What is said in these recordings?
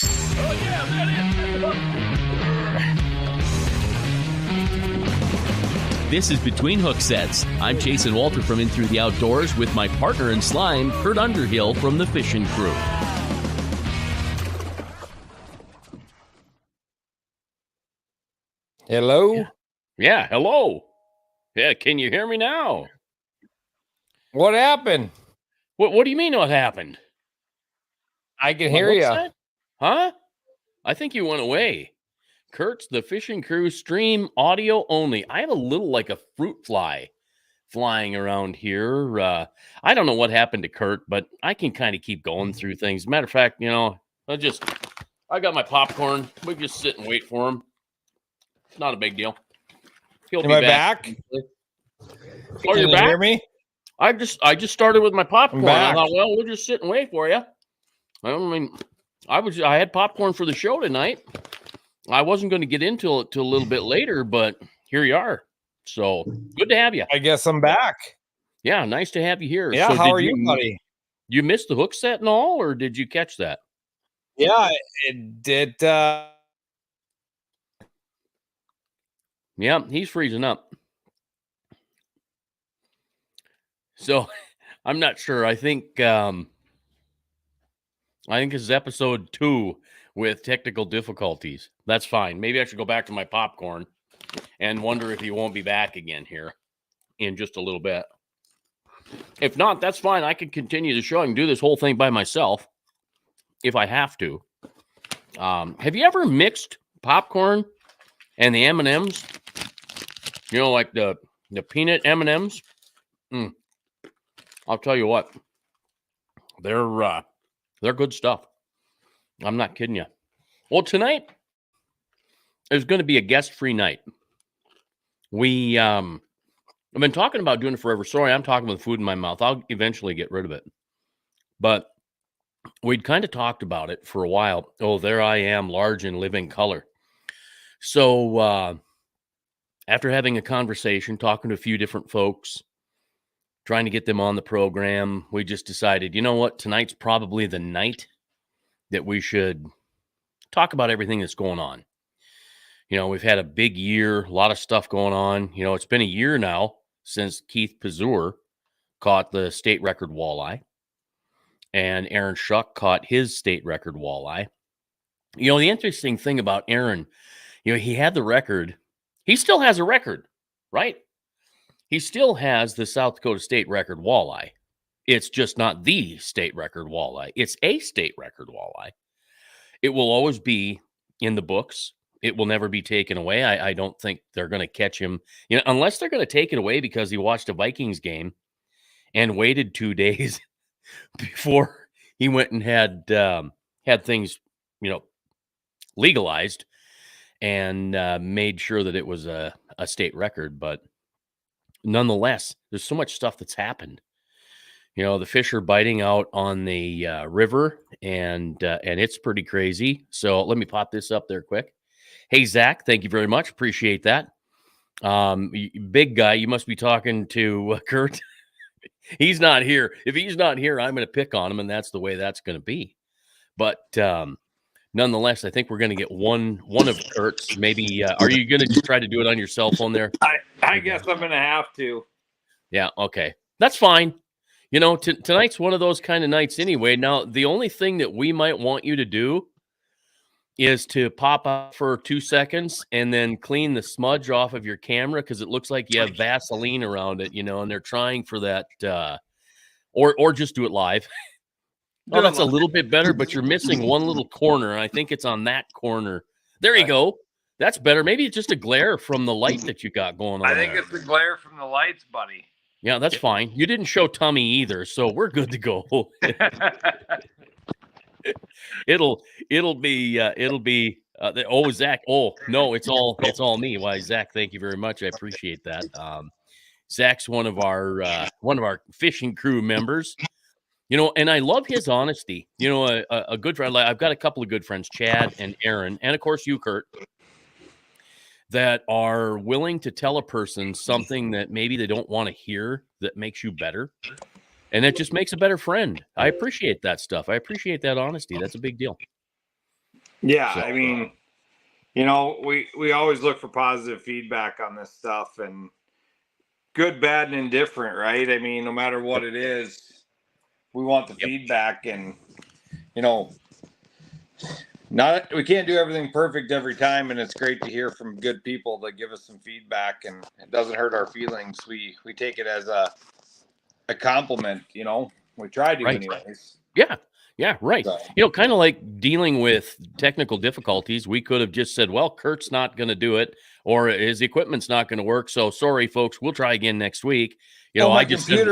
Oh, yeah, that is. This is Between Hooksets. I'm Chasen Walter from In Through the Outdoors with my partner in slime, Curt Underhill from the Fishing Crew. Hello? Yeah, hello. Yeah, can you hear me now? What happened? What do you mean what happened? I can hear you. Huh? I think you went away. Curt's the Fishing Crew stream audio only. I have a little like a fruit fly flying around here. I don't know what happened to Curt, but I can kind of keep going through things. Matter of fact, you know, I got my popcorn. We just sit and wait for him. It's not a big deal. He'll be back. Oh, you're back? Hear me? I just started with my popcorn. I thought, well, we'll just sit and wait for you. I mean, I had popcorn for the show tonight. I wasn't going to get into it till a little bit later, but here you are. So good to have you. I guess I'm back. Yeah, nice to have you here. Yeah, so how are you, buddy? You missed the hook set and all, or did you catch that? Yeah, it did. Yeah, he's freezing up. So I'm not sure. I think this is episode 2 with technical difficulties. That's fine. Maybe I should go back to my popcorn and wonder if he won't be back again here in just a little bit. If not, that's fine. I can continue the show. I can do this whole thing by myself if I have to. Have you ever mixed popcorn and the M&Ms? You know, like the peanut M&Ms? I'll tell you what. They're good stuff. I'm not kidding you. Well, tonight is going to be a guest-free night. I've been talking about doing it forever. Sorry, I'm talking with food in my mouth. I'll eventually get rid of it. But we'd kind of talked about it for a while. Oh, there I am, large in living color. So after having a conversation, talking to a few different folks, trying to get them on the program, we just decided, you know what? Tonight's probably the night that we should talk about everything that's going on. You know, we've had a big year, a lot of stuff going on. You know, it's been a year now since Keith Pazur caught the state record walleye and Aaron Shuck caught his state record walleye. You know, the interesting thing about Aaron, you know, he had the record. He still has a record, right? He still has the South Dakota state record walleye. It's just not the state record walleye. It's a state record walleye. It will always be in the books. It will never be taken away. I don't think they're going to catch him, you know, unless they're going to take it away because he watched a Vikings game and waited 2 days before he went and had things, you know, legalized and made sure that it was a state record. But nonetheless, there's so much stuff that's happened. You know, the fish are biting out on the river, and it's pretty crazy. So let me pop this up there quick. Hey, Zach, thank you very much. Appreciate that. Big guy, you must be talking to Curt. He's not here. If he's not here, I'm going to pick on him, and that's the way that's going to be. But nonetheless, I think we're going to get one of Curt's. Maybe are you going to just try to do it on your cell phone there? I guess I'm going to have to. Yeah, okay. That's fine. You know, tonight's one of those kind of nights anyway. Now, the only thing that we might want you to do is to pop up for 2 seconds and then clean the smudge off of your camera because it looks like you have Vaseline around it, you know, and they're trying for that, or just do it live. Oh, that's a little bit better, but you're missing one little corner, and I think it's on that corner. There you go. That's better. Maybe it's just a glare from the light that you got going on. I think it's the glare from the lights, buddy. Yeah, that's fine. You didn't show tummy either, so we're good to go. It'll be Zach. Oh no, it's all me. Why, Zach? Thank you very much. I appreciate that. Zach's one of our fishing crew members. You know, and I love his honesty. You know, a good friend. I've got a couple of good friends, Chad and Aaron, and of course you, Curt, that are willing to tell a person something that maybe they don't want to hear that makes you better. And it just makes a better friend. I appreciate that stuff. I appreciate that honesty. That's a big deal. Yeah, So, I mean, we always look for positive feedback on this stuff, and good, bad, and indifferent, right? I mean, no matter what yep, it is, we want the yep, feedback, and you know, not we can't do everything perfect every time, and it's great to hear from good people that give us some feedback, and it doesn't hurt our feelings. We take it as a compliment, We try to, right. anyways. Yeah. Yeah, right. So Kind of like dealing with technical difficulties, we could have just said, well, Kurt's not going to do it or his equipment's not going to work. So sorry, folks, we'll try again next week. oh, I just said,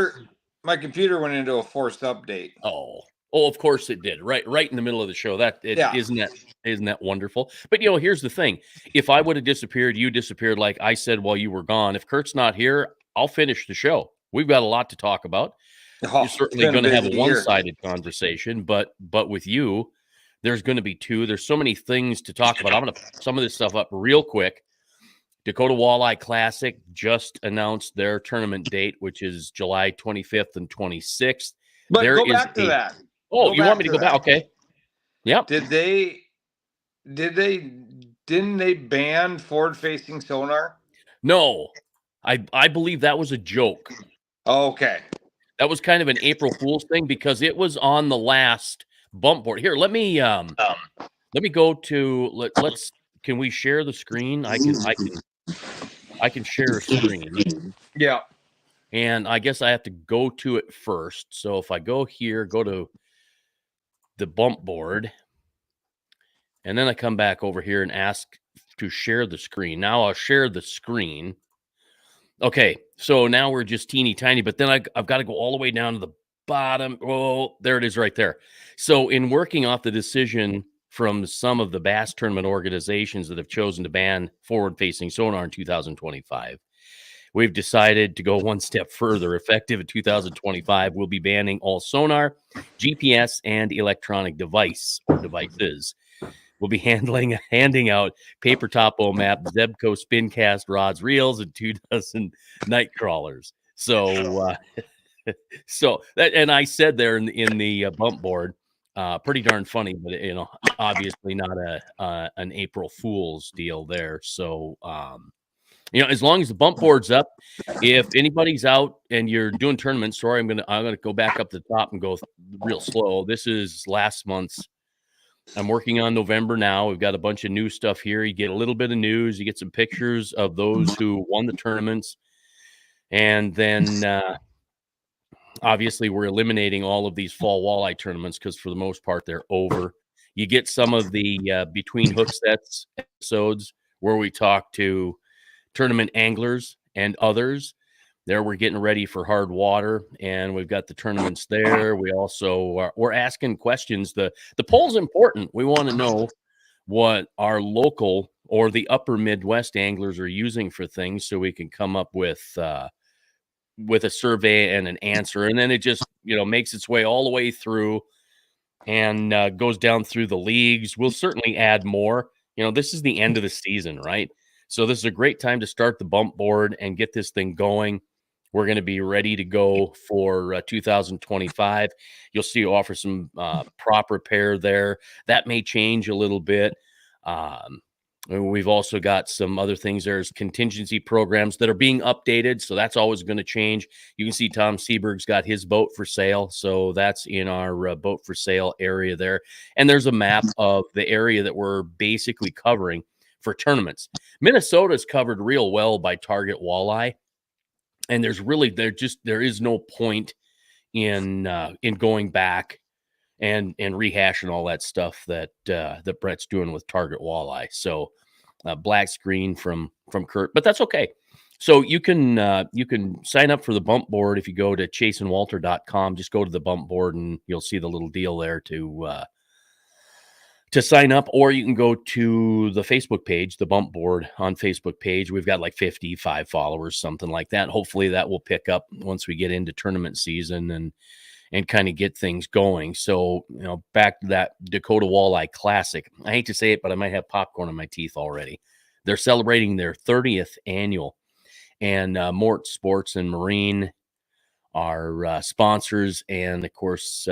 my computer went into a forced update. oh, oh, of course it did. Right in the middle of the show. That it Yeah. isn't that wonderful? But here's the thing. If I would have disappeared, you disappeared like I said while you were gone. If Kurt's not here, I'll finish the show. We've got a lot to talk about. Oh, You're it's certainly been a going to have a busy year. one-sided conversation, but with you, there's going to be two. There's so many things to talk about. I'm going to put some of this stuff up real quick. Dakota Walleye Classic just announced their tournament date, which is July 25th and 26th. But There go is back to that. Oh, Go you want back me to to go back? that. Okay. Yep. Didn't they ban forward-facing sonar? No, I believe that was a joke. Okay. That was kind of an April Fool's thing because it was on the last bump board. Here, let me go to let's can we share the screen? I can share a screen. Yeah. And I guess I have to go to it first. So if I go here, go to the bump board, and then I come back over here and ask to share the screen. Now I'll share the screen. Okay, so now we're just teeny tiny, but then I've got to go all the way down to the bottom. Oh, there it is right there. So in working off the decision from some of the bass tournament organizations that have chosen to ban forward-facing sonar in 2025, we've decided to go one step further. Effective in 2025, we'll be banning all sonar, GPS, and electronic devices. We'll be handing out paper topo map, Zebco spin cast rods, reels, and 2 dozen night crawlers. So, so that, and I said there in the bump board, pretty darn funny, but obviously not an April Fool's deal there. So, as long as the bump board's up, if anybody's out and you're doing tournaments, sorry, I'm gonna go back up to the top and go real slow. This is last month's. I'm working on November now. We've got a bunch of new stuff here. You get a little bit of news. You get some pictures of those who won the tournaments. And then obviously we're eliminating all of these fall walleye tournaments because for the most part they're over. You get some of the Between Hooksets episodes where we talk to tournament anglers and others. There we're getting ready for hard water, and we've got the tournaments there. We also we're asking questions. The poll's important. We want to know what our local or the upper Midwest anglers are using for things, so we can come up with a survey and an answer. And then it just makes its way all the way through and goes down through the leagues. We'll certainly add more. This is the end of the season, right? So this is a great time to start the bump board and get this thing going. We're going to be ready to go for 2025. You'll see offer some prop repair there. That may change a little bit. We've also got some other things. There's contingency programs that are being updated, so that's always going to change. You can see Tom Seberg's got his boat for sale, so that's in our boat for sale area there. And there's a map of the area that we're basically covering for tournaments. Minnesota's covered real well by target walleye. And there is no point in going back and rehashing all that stuff that Brett's doing with target walleye. So black screen from Curt, but that's okay. So you can sign up for the bump board if you go to chasenwalter.com. Just go to the bump board and you'll see the little deal there to sign up, or you can go to the Facebook page, the bump board on Facebook page. We've got like 55 followers, something like that. Hopefully that will pick up once we get into tournament season and kind of get things going. So, back to that Dakota Walleye Classic. I hate to say it, but I might have popcorn in my teeth already. They're celebrating their 30th annual, and Mort Sports and Marine are sponsors, and of course,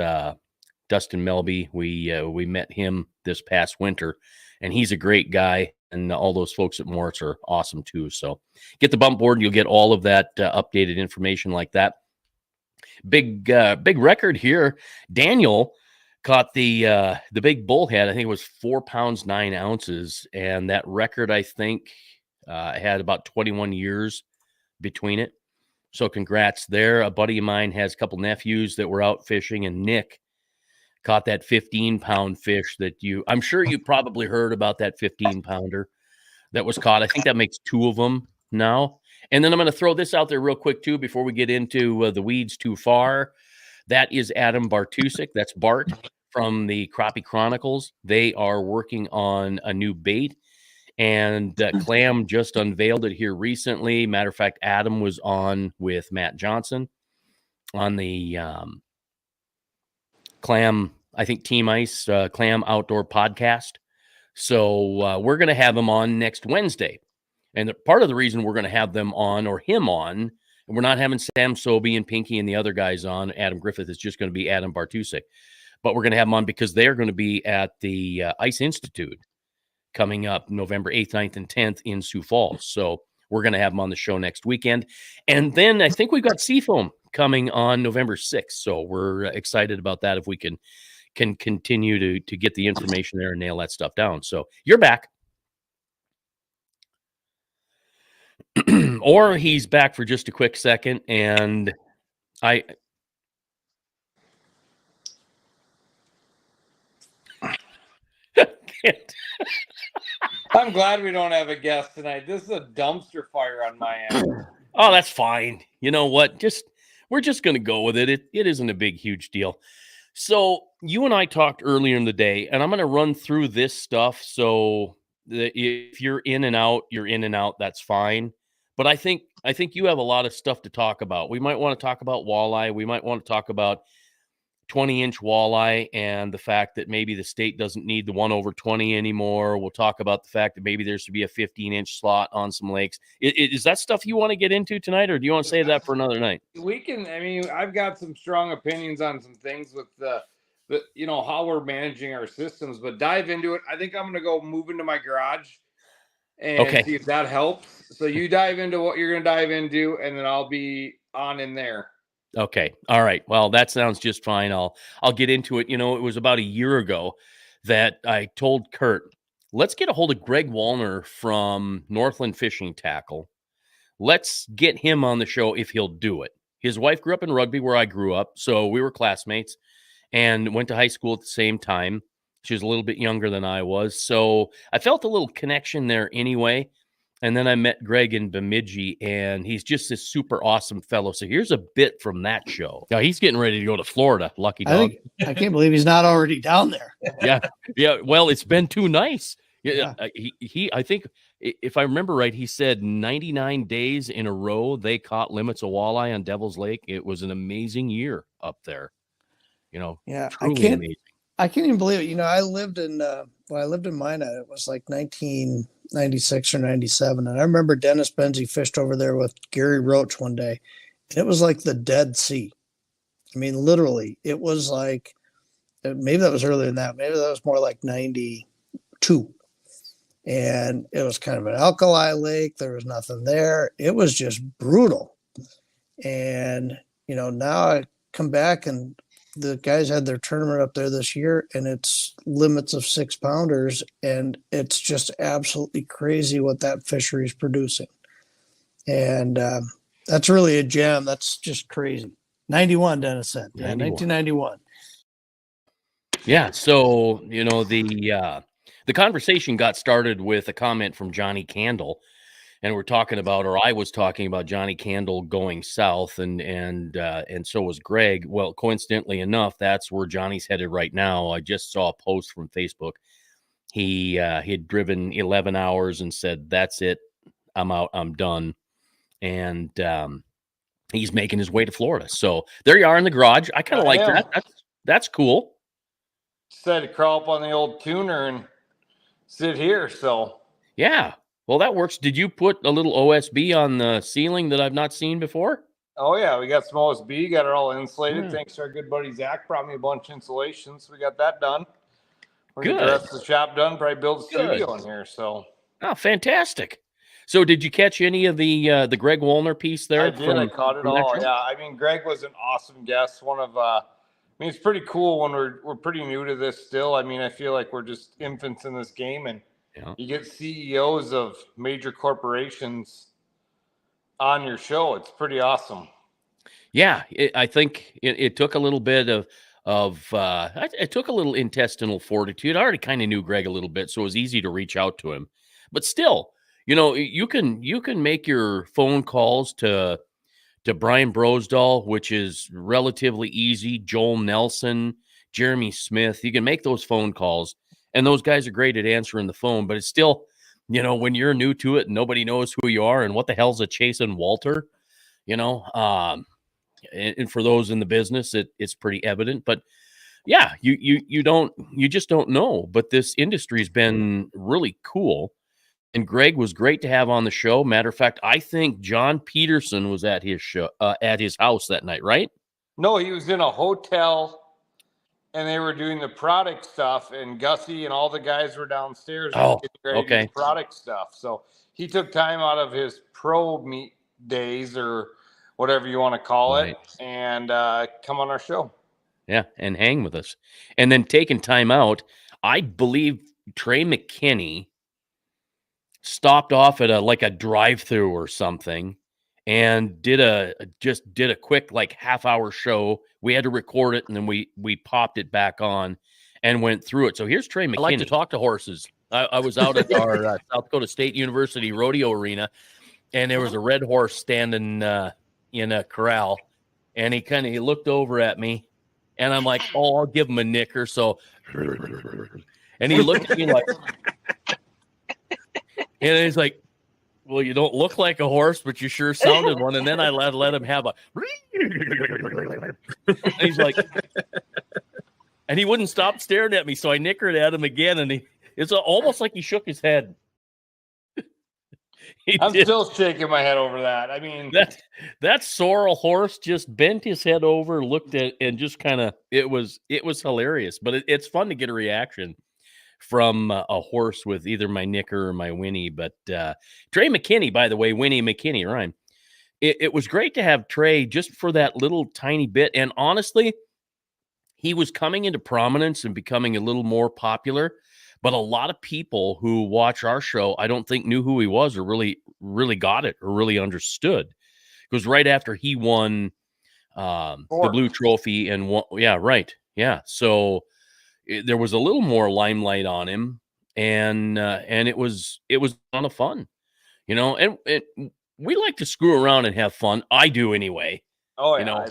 Dustin Melby. We met him this past winter, and he's a great guy. And all those folks at Moritz are awesome too. So get the bump board, and you'll get all of that updated information like that. Big record here. Daniel caught the big bullhead. I think it was 4 pounds 9 ounces, and that record I think had about 21 years between it. So congrats there. A buddy of mine has a couple nephews that were out fishing, and Nick caught that 15-pound fish that I'm sure you probably heard about that 15-pounder that was caught. I think that makes 2 of them now. And then I'm going to throw this out there real quick too before we get into the weeds too far. That is Adam Bartusik. That's Bart from the Crappie Chronicles. They are working on a new bait, and Clam just unveiled it here recently. Matter of fact, Adam was on with Matt Johnson on the Clam, I think Team Ice Clam Outdoor Podcast. So we're going to have him on next Wednesday. And part of the reason we're going to have them on, or him on, and we're not having Sam Sobey and Pinky and the other guys on, Adam Griffith is just going to be Adam Bartusik. But we're going to have them on because they're going to be at the Ice Institute coming up November 8th, 9th, and 10th in Sioux Falls. So we're going to have them on the show next weekend. And then I think we've got Seafoam coming on November 6th. So we're excited about that if we can continue to get the information there and nail that stuff down. So you're back. Or he's back for just a quick second, and I'm glad we don't have a guest tonight. This is a dumpster fire on my end. Oh, that's fine. You know what? We're just going to go with it. It isn't a big, huge deal. So you and I talked earlier in the day, and I'm going to run through this stuff. So that if you're in and out, you're in and out. That's fine. But I think you have a lot of stuff to talk about. We might want to talk about walleye. We might want to talk about 20-inch walleye and the fact that maybe the state doesn't need the 1/20 anymore. We'll talk about the fact that maybe there should be a 15-inch slot on some lakes. Is that stuff you want to get into tonight, or do you want to save that for another night? We can. I mean, I've got some strong opinions on some things with the how we're managing our systems, but dive into it. I think I'm going to go move into my garage and see if that helps. So you dive into what you're going to dive into, and then I'll be on in there. Okay. All right. Well, that sounds just fine. I'll get into it. You know, it was about a year ago that I told Curt, let's get a hold of Greg Wallner from Northland Fishing Tackle. Let's get him on the show if he'll do it. His wife grew up in Rugby where I grew up, so we were classmates and went to high school at the same time. She was a little bit younger than I was, so I felt a little connection there anyway. And then I met Greg in Bemidji, and he's just this super awesome fellow. So here's a bit from that show. Now he's getting ready to go to Florida. Lucky dog. I can't believe he's not already down there. Yeah. Well, it's been too nice. Yeah. He I think if I remember right, he said 99 days in a row they caught limits of walleye on Devil's Lake. It was an amazing year up there. You know, yeah, amazing. I can't even believe it. You know, I lived in Minot. It was like 1996 or 97. And I remember Dennis Benzie fished over there with Gary Roach one day. And it was like the Dead Sea. I mean, literally, it was like, maybe that was earlier than that. Maybe that was more like 92. And it was kind of an alkali lake. There was nothing there. It was just brutal. And, you know, now I come back and the guys had their tournament up there this year, and it's limits of 6-pounders, and it's just absolutely crazy what that fishery is producing. And that's really a gem. That's just crazy. 91, Dennis said. Yeah, 1991. Yeah. So, you know, the conversation got started with a comment from Johnny Candle. And we're talking about, or I was talking about Johnny Candle going south, and so was Greg. Well, coincidentally enough, that's where Johnny's headed right now. I just saw a post from Facebook. He had driven 11 hours and said, "That's it, I'm out, I'm done," and he's making his way to Florida. So there you are in the garage. I kind of like that. That's cool. Decided to crawl up on the old tuner and sit here. So yeah. Well, that works. Did you put a little OSB on the ceiling that I've not seen before? Oh, yeah. We got some OSB, got it all insulated. Thanks to our good buddy Zach, brought me a bunch of insulation. So we got that done. We're going to get the rest of the shop done, probably build a studio in here. So. Oh, fantastic. So did you catch any of the Greg Woolner piece there? I did. I caught it all. Yeah. I mean, Greg was an awesome guest. I mean, it's pretty cool when we're pretty new to this still. I mean, I feel like we're just infants in this game, and you get CEOs of major corporations on your show. It's pretty awesome. Yeah, I think it took a little bit of it took a little intestinal fortitude. I already kind of knew Greg a little bit, so it was easy to reach out to him. But still, you can make your phone calls to Brian Brosdahl, which is relatively easy. Joel Nelson, Jeremy Smith. You can make those phone calls, and those guys are great at answering the phone. But it's still, when you're new to it and nobody knows who you are and what the hell's a Chasen Walter, and for those in the business, it's pretty evident. But yeah, you just don't know. But this industry's been really cool. And Greg was great to have on the show. Matter of fact, I think John Peterson was at his show, at his house that night, right? No, he was in a hotel, and they were doing the product stuff. And Gussie and all the guys were downstairs. Oh, okay. The product stuff. So he took time out of his pro meet days or whatever you want to call it, and come on our show. Yeah, and hang with us. And then taking time out, I believe Trey McKinney stopped off at a drive-through or something and did a quick half-hour show. We had to record it, and then we popped it back on and went through it. So here's Trey McKinney. I like to talk to horses. I was out at our South Dakota State University rodeo arena, and there was a red horse standing in a corral, and he looked over at me, and I'm like, oh, I'll give him a nicker. So, and he looked at me like, and he's like, well, you don't look like a horse, but you sure sounded one. And then I let him have a, and he's like, and he wouldn't stop staring at me. So I nickered at him again, and it's almost like he shook his head. I'm still shaking my head over that. I mean, that sorrel horse just bent his head over, looked at, and just kind of, it was hilarious. But it's fun to get a reaction from a horse with either my nicker or my whinny. But Trey McKinney, by the way, Winnie McKinney, right? It was great to have Trey just for that little tiny bit. And honestly, he was coming into prominence and becoming a little more popular. But a lot of people who watch our show, I don't think knew who he was or really got it or really understood. Because right after he won the Blue Trophy and won, yeah, right. Yeah. So there was a little more limelight on him, and it was a ton of fun, and we like to screw around and have fun. I do anyway. Oh, yeah.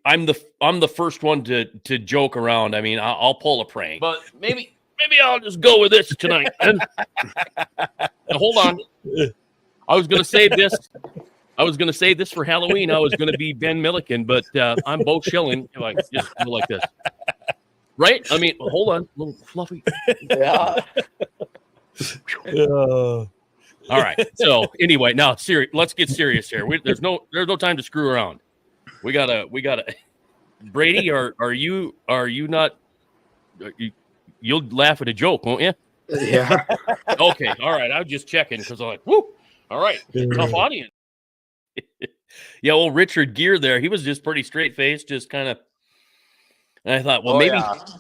I'm the first one to joke around. I mean, I'll pull a prank, but maybe I'll just go with this tonight. And hold on, I was going to save this for Halloween. I was going to be Ben Milliken, but I'm Bo Schilling. Just go like this, right? I mean, hold on, a little fluffy. Yeah. All right. So anyway, now let's get serious here. There's no time to screw around. We gotta. Brady, are you not? You'll laugh at a joke, won't you? Yeah. Okay. All right. I was just checking because I'm like, whoo. All right. Tough audience. Yeah. Well, Richard Gere there, he was just pretty straight faced, just kind of. And I thought, well,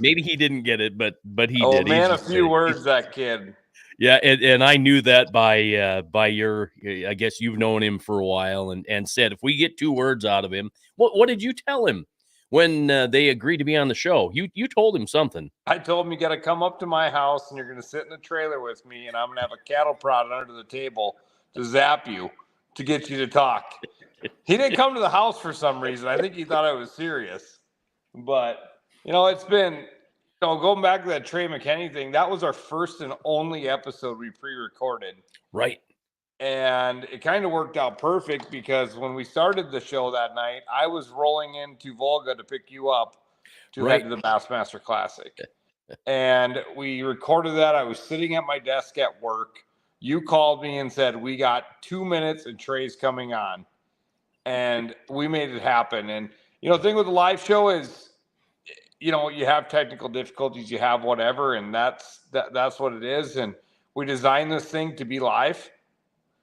maybe he didn't get it, but he did. Oh man, a few words, that kid. Yeah, and I knew that by your, I guess you've known him for a while, and said if we get 2 words out of him, what did you tell him when they agreed to be on the show? You told him something. I told him you got to come up to my house and you're going to sit in the trailer with me, and I'm going to have a cattle prod under the table to zap you to get you to talk. He didn't come to the house for some reason. I think he thought I was serious, but it's been. Going back to that Trey McKinney thing, that was our first and only episode we pre-recorded. Right. And it kind of worked out perfect because when we started the show that night, I was rolling into Volga to pick you up to head to the Bassmaster Classic. And we recorded that. I was sitting at my desk at work. you called me and said, we got 2 minutes and Trey's coming on. And we made it happen. And, the thing with the live show is, you have technical difficulties, you have whatever, and that's what it is. And we designed this thing to be live,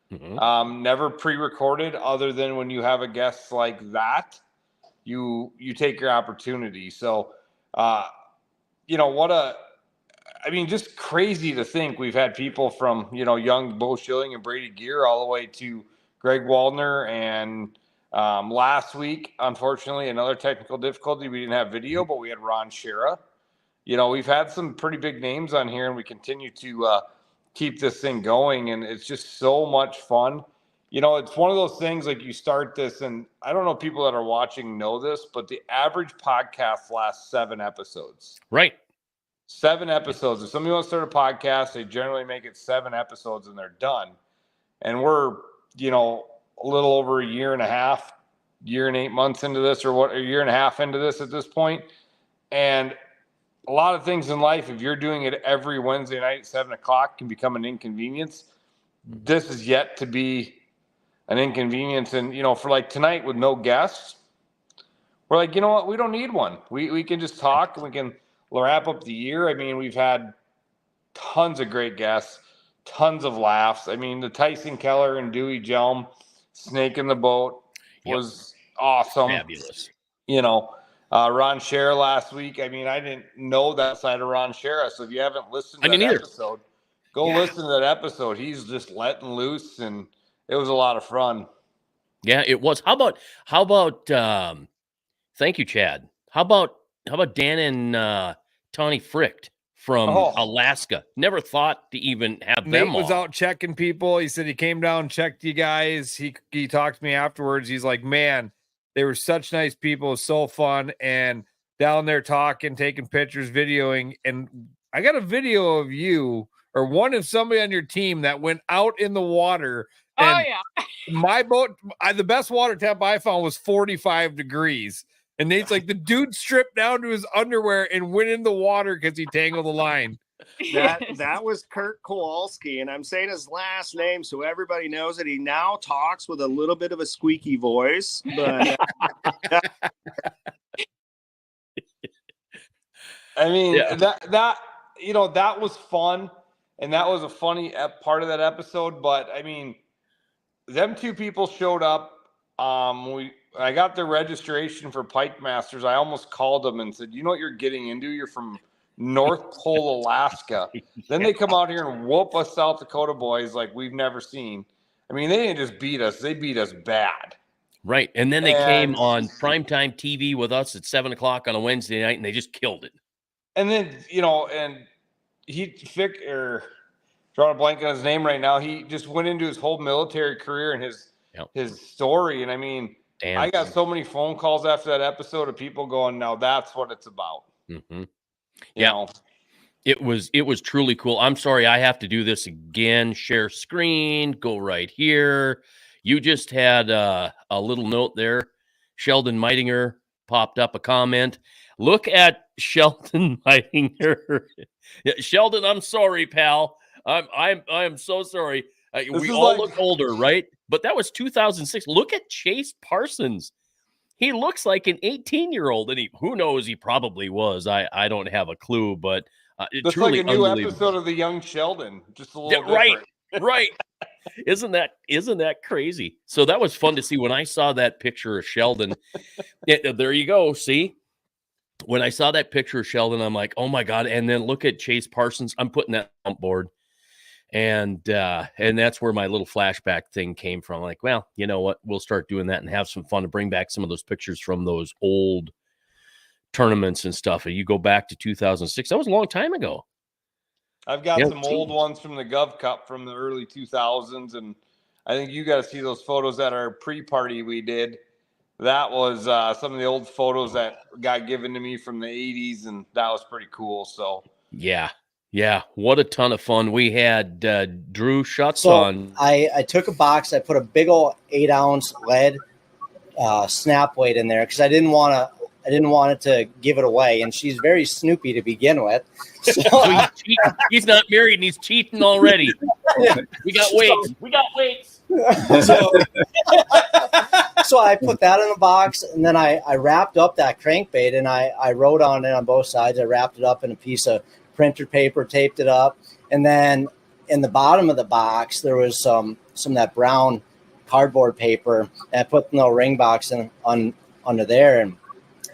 never pre-recorded, other than when you have a guest like that, you take your opportunity. So, just crazy to think we've had people from, young Bo Schilling and Brady Gear all the way to Greg Waldner. And last week, unfortunately, another technical difficulty. We didn't have video, but we had Ron Shera. We've had some pretty big names on here, and we continue to keep this thing going. And it's just so much fun. It's one of those things, like, you start this, and I don't know if people that are watching know this, but the average podcast lasts 7 episodes. Right. 7 episodes. If somebody wants to start a podcast, they generally make it 7 episodes and they're done. And we're, a little over a year and 8 months into this, or a year and a half into this at this point. And a lot of things in life, if you're doing it every Wednesday night at 7:00, can become an inconvenience. This is yet to be an inconvenience. And, for like tonight with no guests, we're like, you know what? We don't need one. We can just talk, and we can wrap up the year. I mean, we've had tons of great guests, tons of laughs. I mean, the Tyson Keller and Dewey Jelm Snake in the Boat was awesome. Fabulous. Ron Shera last week. I mean, I didn't know that side of Ron Shera. So if you haven't listened to that episode, go listen to that episode. He's just letting loose, and it was a lot of fun. Yeah, it was. How about thank you, Chad. How about Dan and Tawny Fricht from Alaska? Never thought to even have Nate them was on. out checking people. He said he came down, checked you guys. He talked to me afterwards. He's like, man, they were such nice people. It was so fun. And down there talking, taking pictures, videoing. And I got a video of you, or one of somebody on your team, that went out in the water. And my boat, the best water temp I found was 45 degrees. And Nate's like, the dude stripped down to his underwear and went in the water because he tangled the line. That was Curt Kowalski, and I'm saying his last name so everybody knows that he now talks with a little bit of a squeaky voice. But I mean, that was fun, and that was a funny part of that episode. But I mean, them two people showed up. I got their registration for Pike Masters. I almost called them and said, you know what you're getting into? You're from North Pole, Alaska. Then they come out here and whoop us South Dakota boys like we've never seen. I mean, they didn't just beat us. They beat us bad. Right. And then they came on primetime TV with us at 7:00 on a Wednesday night, and they just killed it. And then, and drawing a blank on his name right now, he just went into his whole military career and his story. And I mean, I got so many phone calls after that episode of people going, now that's what it's about. Mm-hmm. You know? It was truly cool. I'm sorry, I have to do this again. Share screen, go right here. You just had a little note there. Sheldon Meitinger popped up a comment. Look at Sheldon Meitinger. Sheldon, I'm sorry, pal. I'm so sorry. We all look older, right? But that was 2006. Look at Chase Parsons. He looks like an 18-year-old, and who knows, he probably was. I don't have a clue, but it's truly like a new episode of the Young Sheldon, just a little different. Right. Right. Isn't that crazy? So that was fun to see. When I saw that picture of Sheldon, there you go. See, when I saw that picture of Sheldon, I'm like, oh my God. And then look at Chase Parsons. I'm putting that on board. And that's where my little flashback thing came from. Like, well, you know what? We'll start doing that and have some fun to bring back some of those pictures from those old tournaments and stuff. And you go back to 2006. That was a long time ago. I've got some old ones from the Gov Cup from the early 2000s. And I think you got to see those photos at our pre-party we did. That was some of the old photos that got given to me from the 80s. And that was pretty cool. So, yeah. Yeah, what a ton of fun. We had Drew Schutz on. I took a box. I put a big old 8-ounce lead snap weight in there because I didn't want it to give it away. And she's very snoopy to begin with. So he's not married and he's cheating already. We got weights. We got weights. So, so I put that in a box, and then I wrapped up that crankbait, and I wrote on it on both sides. I wrapped it up in a piece of printer paper, taped it up, and then in the bottom of the box there was some of that brown cardboard paper, and I put the little ring box under there, and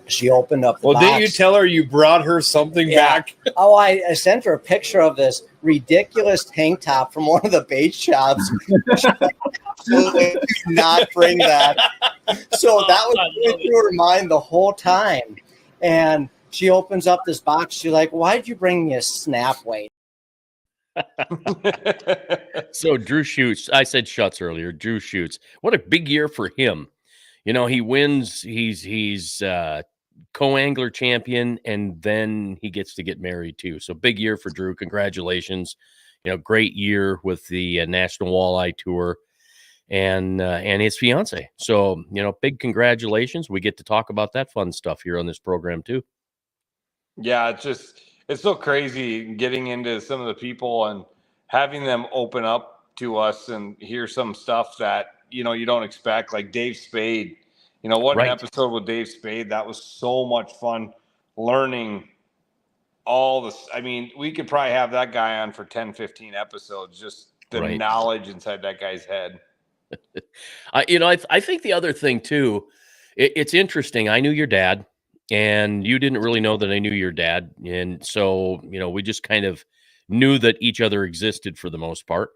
she opened up the box. Didn't you tell her you brought her something back? Oh, I sent her a picture of this ridiculous tank top from one of the bait shops. Do not bring that. So that was going through her mind the whole time. And she opens up this box. She's like, "Why did you bring me a snap weight?" So Drew shoots. I said Schutz earlier. Drew shoots. What a big year for him. You know, he wins. He's co-angler champion, and then he gets to get married too. So big year for Drew. Congratulations. You know, great year with the National Walleye Tour and his fiance. So, you know, big congratulations. We get to talk about that fun stuff here on this program too. Yeah, it's so crazy getting into some of the people and having them open up to us and hear some stuff that, you know, you don't expect, like Dave Spade. You know, what an episode with Dave Spade. That was so much fun learning all this. I mean, we could probably have that guy on for 10, 15 episodes, just the knowledge inside that guy's head. I think the other thing too, it's interesting. I knew your dad, and you didn't really know that I knew your dad. And so, you know, we just kind of knew that each other existed for the most part.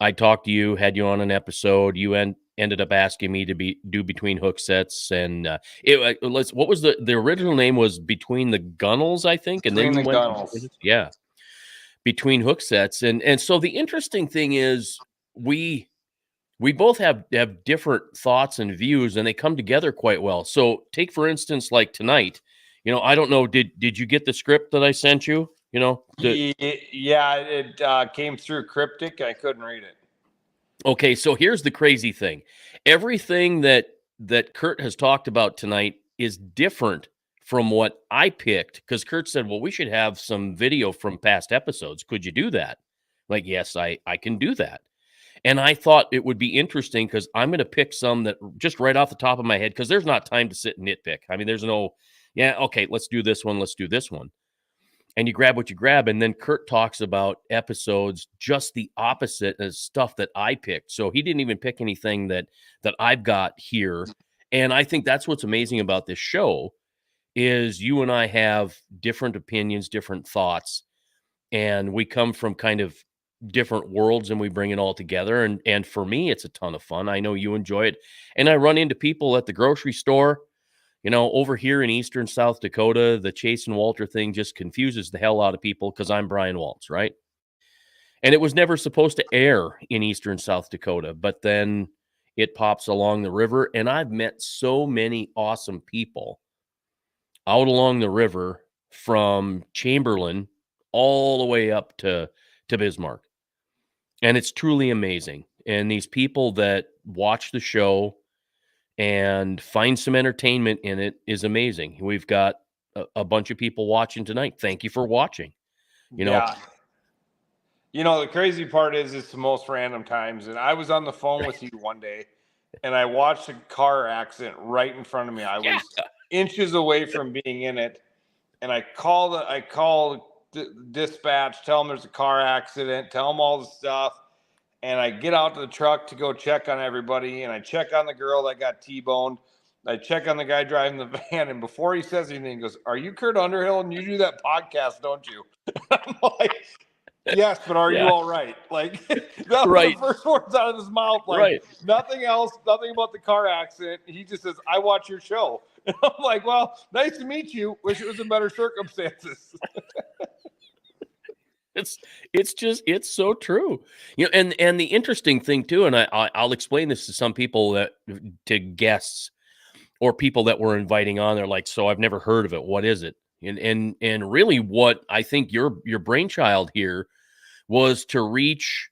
I talked to you, had you on an episode. You ended up asking me to do Between Hooksets, and what was the original name was Between the Gunnels, I think, and Between then the Gunnels. Yeah, Between Hooksets, and so the interesting thing is we both have different thoughts and views, and they come together quite well. So take for instance, like tonight, you know, I don't know, did you get the script that I sent you? You know, it came through cryptic. I couldn't read it. Okay, so here's the crazy thing. Everything that Curt has talked about tonight is different from what I picked, because Curt said, well, we should have some video from past episodes. Could you do that? Like, yes, I can do that. And I thought it would be interesting because I'm going to pick some that just right off the top of my head, because there's not time to sit and nitpick. I mean, there's no, okay, let's do this one. Let's do this one. And you grab what you grab. And then Curt talks about episodes just the opposite as stuff that I picked. So he didn't even pick anything that I've got here. And I think that's what's amazing about this show is you and I have different opinions, different thoughts, and we come from kind of different worlds and we bring it all together. And for me, it's a ton of fun. I know you enjoy it. And I run into people at the grocery store. You know, over here in eastern South Dakota, the Chasen Walter thing just confuses the hell out of people because I'm Brian Waltz, right? And it was never supposed to air in eastern South Dakota, but then it pops along the river. And I've met so many awesome people out along the river from Chamberlain all the way up to Bismarck. And it's truly amazing. And these people that watch the show and find some entertainment in it is amazing. We've got a bunch of people watching tonight. Thank you for watching. You know, the crazy part is it's the most random times. And I was on the phone with you one day and I watched a car accident right in front of me. I was inches away from being in it. And I called dispatch, tell them there's a car accident, tell them all the stuff. And I get out to the truck to go check on everybody. And I check on the girl that got T-boned. I check on the guy driving the van. And before he says anything, he goes, "Are you Curt Underhill? And you do that podcast, don't you?" I'm like, "Yes, but are you all right?" Like, that was the first words out of his mouth. Like, nothing else, nothing about the car accident. He just says, "I watch your show." And I'm like, "Well, nice to meet you. Wish it was in better circumstances." It's so true. You know, and the interesting thing too, and I'll explain this to some people to guests or people that we're inviting on. They're like, "So I've never heard of it. What is it?" And really what I think your brainchild here was to reach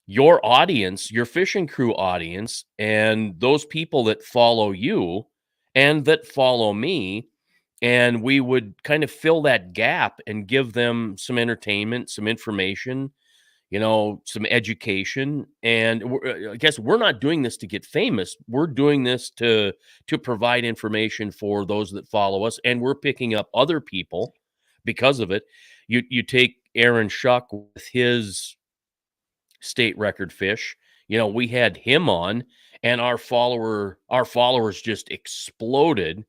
your audience, your fishing crew audience, and those people that follow you and that follow me. And we would kind of fill that gap and give them some entertainment, some information, some education. And I guess we're not doing this to get famous. We're doing this to provide information for those that follow us, and we're picking up other people because of it. You take Aaron Shuck with his state record fish. We had him on, and our followers just exploded.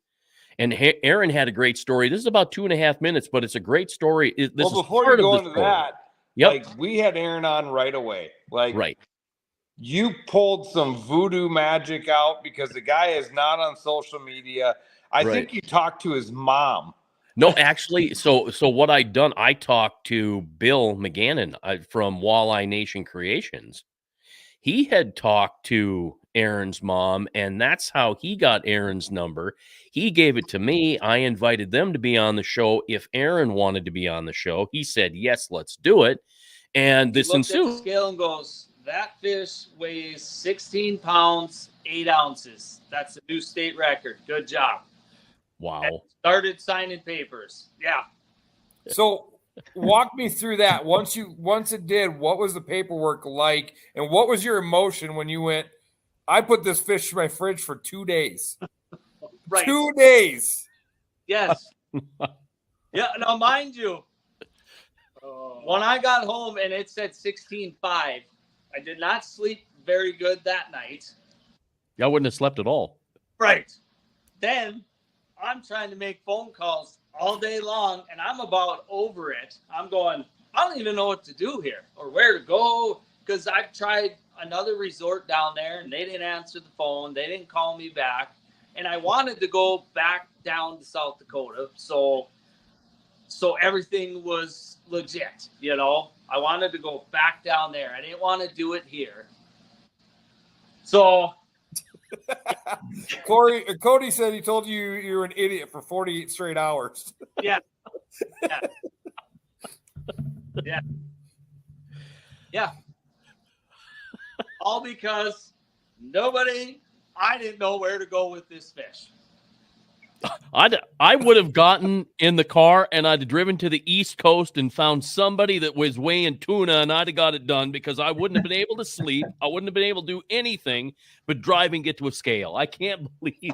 And Aaron had a great story. This is about 2.5 minutes, but it's a great story. Before you go into that, yep. We had Aaron on right away. Right. You pulled some voodoo magic out because the guy is not on social media. I think you talked to his mom. No, actually, so what I'd done, I talked to Bill McGannon from Walleye Nation Creations. He had talked to Aaron's mom, and that's how he got Aaron's number. He gave it to me. I invited them to be on the show if Aaron wanted to be on the show. He said, yes, let's do it. And this ensued. At the scale and goes, that fish weighs 16 pounds, 8 ounces. That's a new state record. Good job. Wow. And started signing papers. Yeah. So walk me through that. Once it did, what was the paperwork like? And what was your emotion when you went, I put this fish in my fridge for 2 days. Right. 2 days. Yes. Yeah. Now, mind you, when I got home and it said 16.5, I did not sleep very good that night. I wouldn't have slept at all. Right. Then I'm trying to make phone calls all day long, and I'm about over it. I'm going, I don't even know what to do here or where to go, because I've tried another resort down there, and they didn't answer the phone. They didn't call me back, and I wanted to go back down to South Dakota, so everything was legit, I wanted to go back down there. I didn't want to do it here. So Cody said he told you you were an idiot for 48 straight hours. Yeah. Yeah. All because I didn't know where to go with this fish. I would have gotten in the car and I'd have driven to the East Coast and found somebody that was weighing tuna, and I'd have got it done, because I wouldn't have been able to sleep. I wouldn't have been able to do anything but drive and get to a scale. I can't believe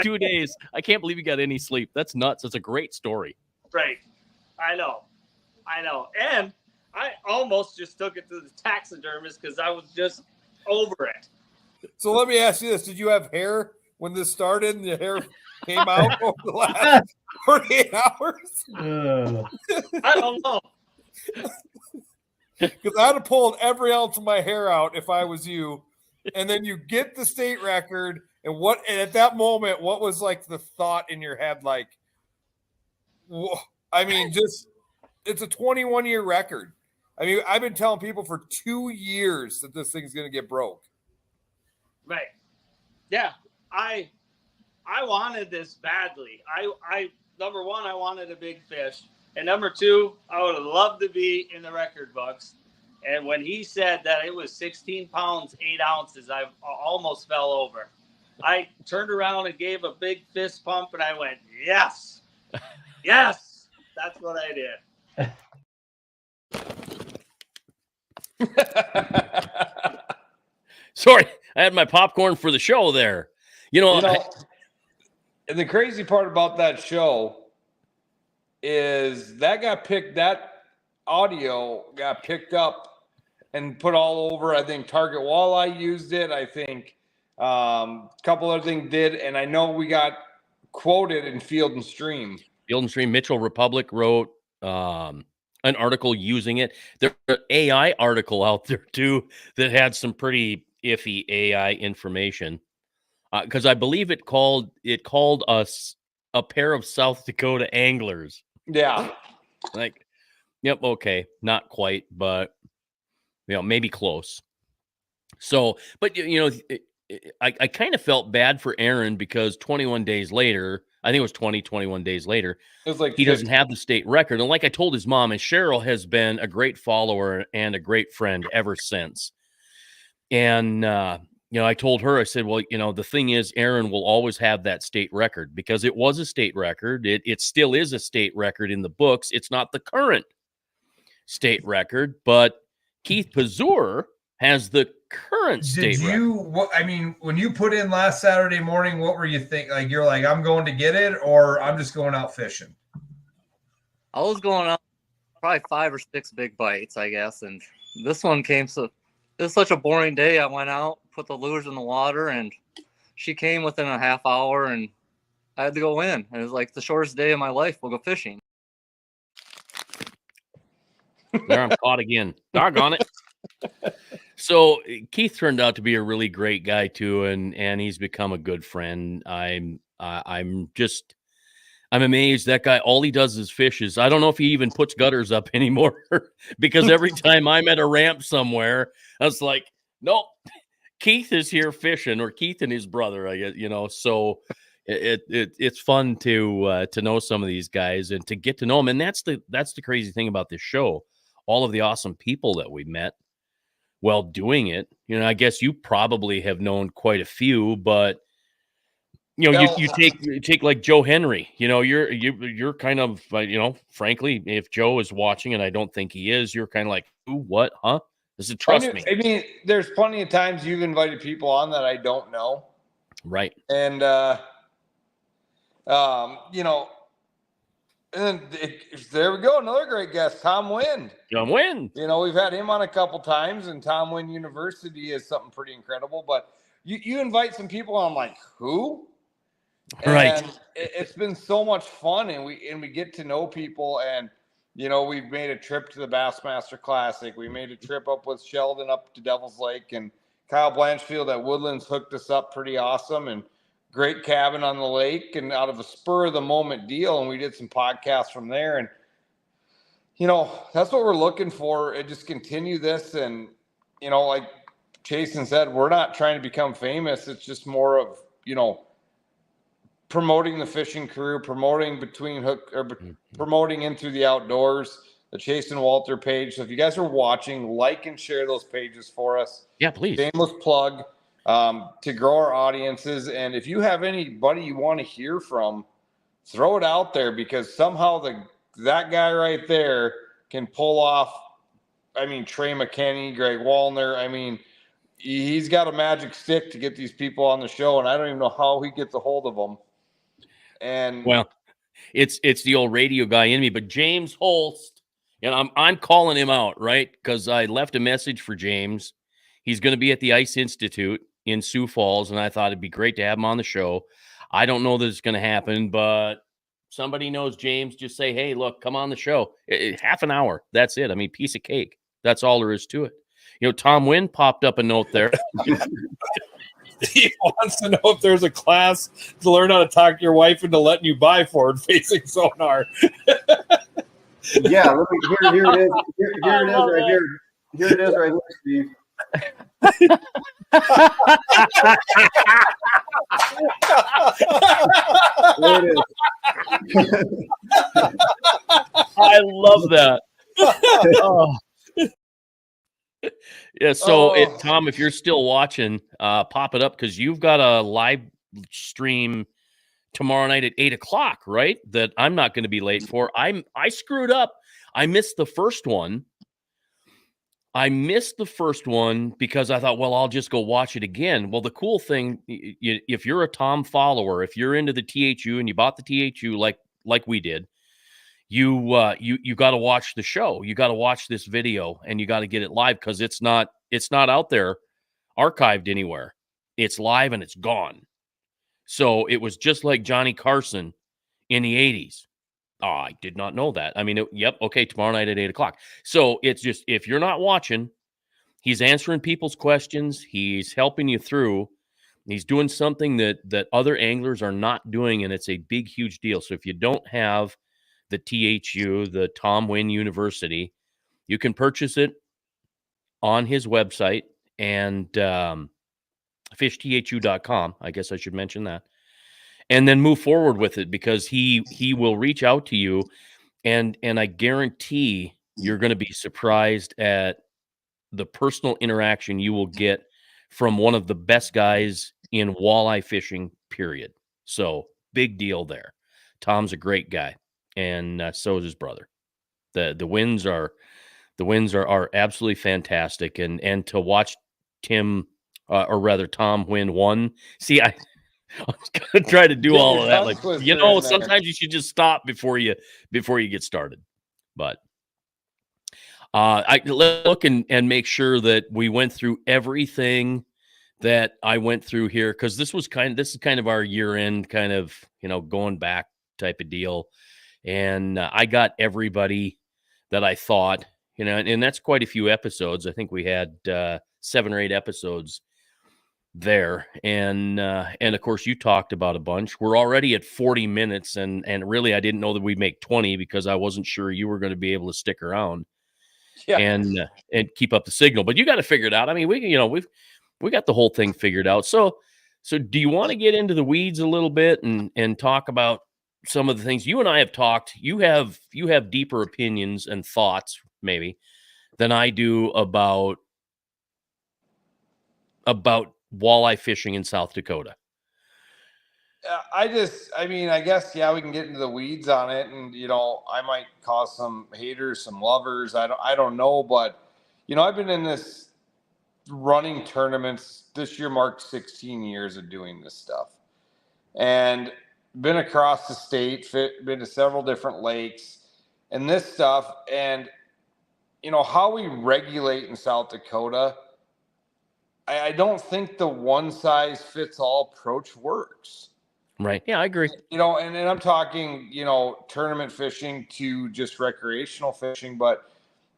2 days. I can't believe you got any sleep. That's nuts. It's a great story. Right. I know. And I almost just took it to the taxidermist because I was just over it. So let me ask you this. Did you have hair when this started and the hair came out over the last 48 hours? I don't know. Because I'd have pulled every ounce of my hair out if I was you. And then you get the state record. And at that moment, what was like the thought in your head? Like, I mean, it's a 21-year record. I mean, I've been telling people for 2 years that this thing's going to get broke. Right. Yeah. I wanted this badly. I number one, I wanted a big fish. And number two, I would have loved to be in the record books. And when he said that it was 16 pounds, 8 ounces, I almost fell over. I turned around and gave a big fist pump, and I went, yes, yes, that's what I did. Sorry, I had my popcorn for the show there. And the crazy part about that show is that audio got picked up and put all over. I think Target Walleye used it. I think a couple other things did. And I know we got quoted in Field and Stream. Field and Stream. Mitchell Republic wrote an article using it. There's an AI article out there too that had some pretty iffy AI information. Because I believe it called us a pair of South Dakota anglers. Yeah. Like, yep, okay, not quite, but maybe close. So, but I kind of felt bad for Aaron because 21 days later, I think it was 21 days later, it was like he doesn't have the state record. And like I told his mom, and Cheryl has been a great follower and a great friend ever since. And I told her, I said, well, the thing is, Aaron will always have that state record because it was a state record. It still is a state record in the books. It's not the current state record, but Keith Pazur has the current state record. I mean, when you put in last Saturday morning, what were you think? Like, you're like, I'm going to get it, or I'm just going out fishing? I was going out probably 5 or 6 big bites, I guess. And this one came, so it was such a boring day. I went out, put the lures in the water, and she came within a half hour, and I had to go in. It was like the shortest day of my life. We'll go fishing. There, I'm caught again. Doggone it. So Keith turned out to be a really great guy too, and he's become a good friend. I'm amazed. That guy, all he does is fishes. I don't know if he even puts gutters up anymore because every time I'm at a ramp somewhere, I was like, nope, Keith is here fishing, or Keith and his brother, I guess, so it's fun to know some of these guys and to get to know them. And that's the crazy thing about this show. All of the awesome people that we met while doing it. I guess you probably have known quite a few, but you take like Joe Henry. You're kind of frankly, if Joe is watching, and I don't think he is, you're kind of like, ooh, what, huh? This is trust me. I mean, there's plenty of times you've invited people on that I don't know, right? And and there we go, another great guest, Tom Wind. Tom Wind. We've had him on a couple times, and Tom Wind University is something pretty incredible. But you invite some people, and I'm like, who? Right. And it's been so much fun, and we get to know people, and we've made a trip to the Bassmaster Classic. We made a trip up with Sheldon up to Devil's Lake, and Kyle Blanchfield at Woodlands hooked us up pretty awesome, and great cabin on the lake, and out of a spur of the moment deal. And we did some podcasts from there, and that's what we're looking for. And just continue this. And like Chasen said, we're not trying to become famous. It's just more of promoting the fishing career, promoting promoting into the outdoors, the Chasen Walter page. So if you guys are watching, like and share those pages for us. Yeah, please. Shameless plug. To grow our audiences. And if you have anybody you want to hear from, throw it out there, because somehow that guy right there can pull off, Trey McKinney, Greg Wallner. He's got a magic stick to get these people on the show, and I don't even know how he gets a hold of them. And well, it's the old radio guy in me, but James Holst, and I'm calling him out, right? Because I left a message for James. He's going to be at the Ice Institute in Sioux Falls, and I thought it'd be great to have him on the show. I don't know that it's going to happen, but somebody knows James, just say, hey, look, come on the show. Half an hour. That's it. Piece of cake. That's all there is to it. Tom Wind popped up a note there. He wants to know if there's a class to learn how to talk your wife into letting you buy forward-facing sonar. Yeah, let me, here it is. Here it is right here. Here it is right here, Steve. There it is. I love that. Oh. Yeah, so Tom, if you're still watching, pop it up, because you've got a live stream tomorrow night at 8:00, right? That I'm not going to be late for. I screwed up. I missed the first one. Because I thought, well, I'll just go watch it again. Well, the cool thing, if you're a Tom follower, if you're into the THU and you bought the THU like we did, you got to watch the show. You got to watch this video, and you got to get it live, because it's not out there archived anywhere. It's live and it's gone. So it was just like Johnny Carson in the 80s. Oh, I did not know that. Yep. Okay. Tomorrow night at 8:00. So it's just, if you're not watching, he's answering people's questions. He's helping you through. He's doing something that other anglers are not doing, and it's a big, huge deal. So if you don't have the THU, the Tom Wind University, you can purchase it on his website, and fishthu.com. I guess I should mention that. And then move forward with it, because he will reach out to you, and I guarantee you're going to be surprised at the personal interaction you will get from one of the best guys in walleye fishing, period. So big deal there. Tom's a great guy, and so is his brother. The Winds are The winds are absolutely fantastic, and to watch Tim, or rather Tom, win one. See, I was gonna try to do Get all your of that, tongue like, twister in there. sometimes you should just stop before you get started. But I look and make sure that we went through everything that I went through here, because this is kind of our year end kind of, going back type of deal. And I got everybody that I thought, and that's quite a few episodes. I think we had 7 or 8 episodes there. And of course you talked about a bunch. We're already at 40 minutes, and really I didn't know that we'd make 20 because I wasn't sure you were going to be able to stick around and keep up the signal. But you got to figure it out. I mean, we got the whole thing figured out. So do you want to get into the weeds a little bit and talk about some of the things you and I have talked? You have deeper opinions and thoughts maybe than I do about walleye fishing in South Dakota. I guess, we can get into the weeds on it, and I might cause some haters, some lovers. I don't know, but I've been in this running tournaments. This year marked 16 years of doing this stuff, and been across the state, been to several different lakes, and this stuff, and how we regulate in South Dakota. I don't think the one size fits all approach works. Right. Yeah, I agree. And I'm talking, tournament fishing to just recreational fishing. But,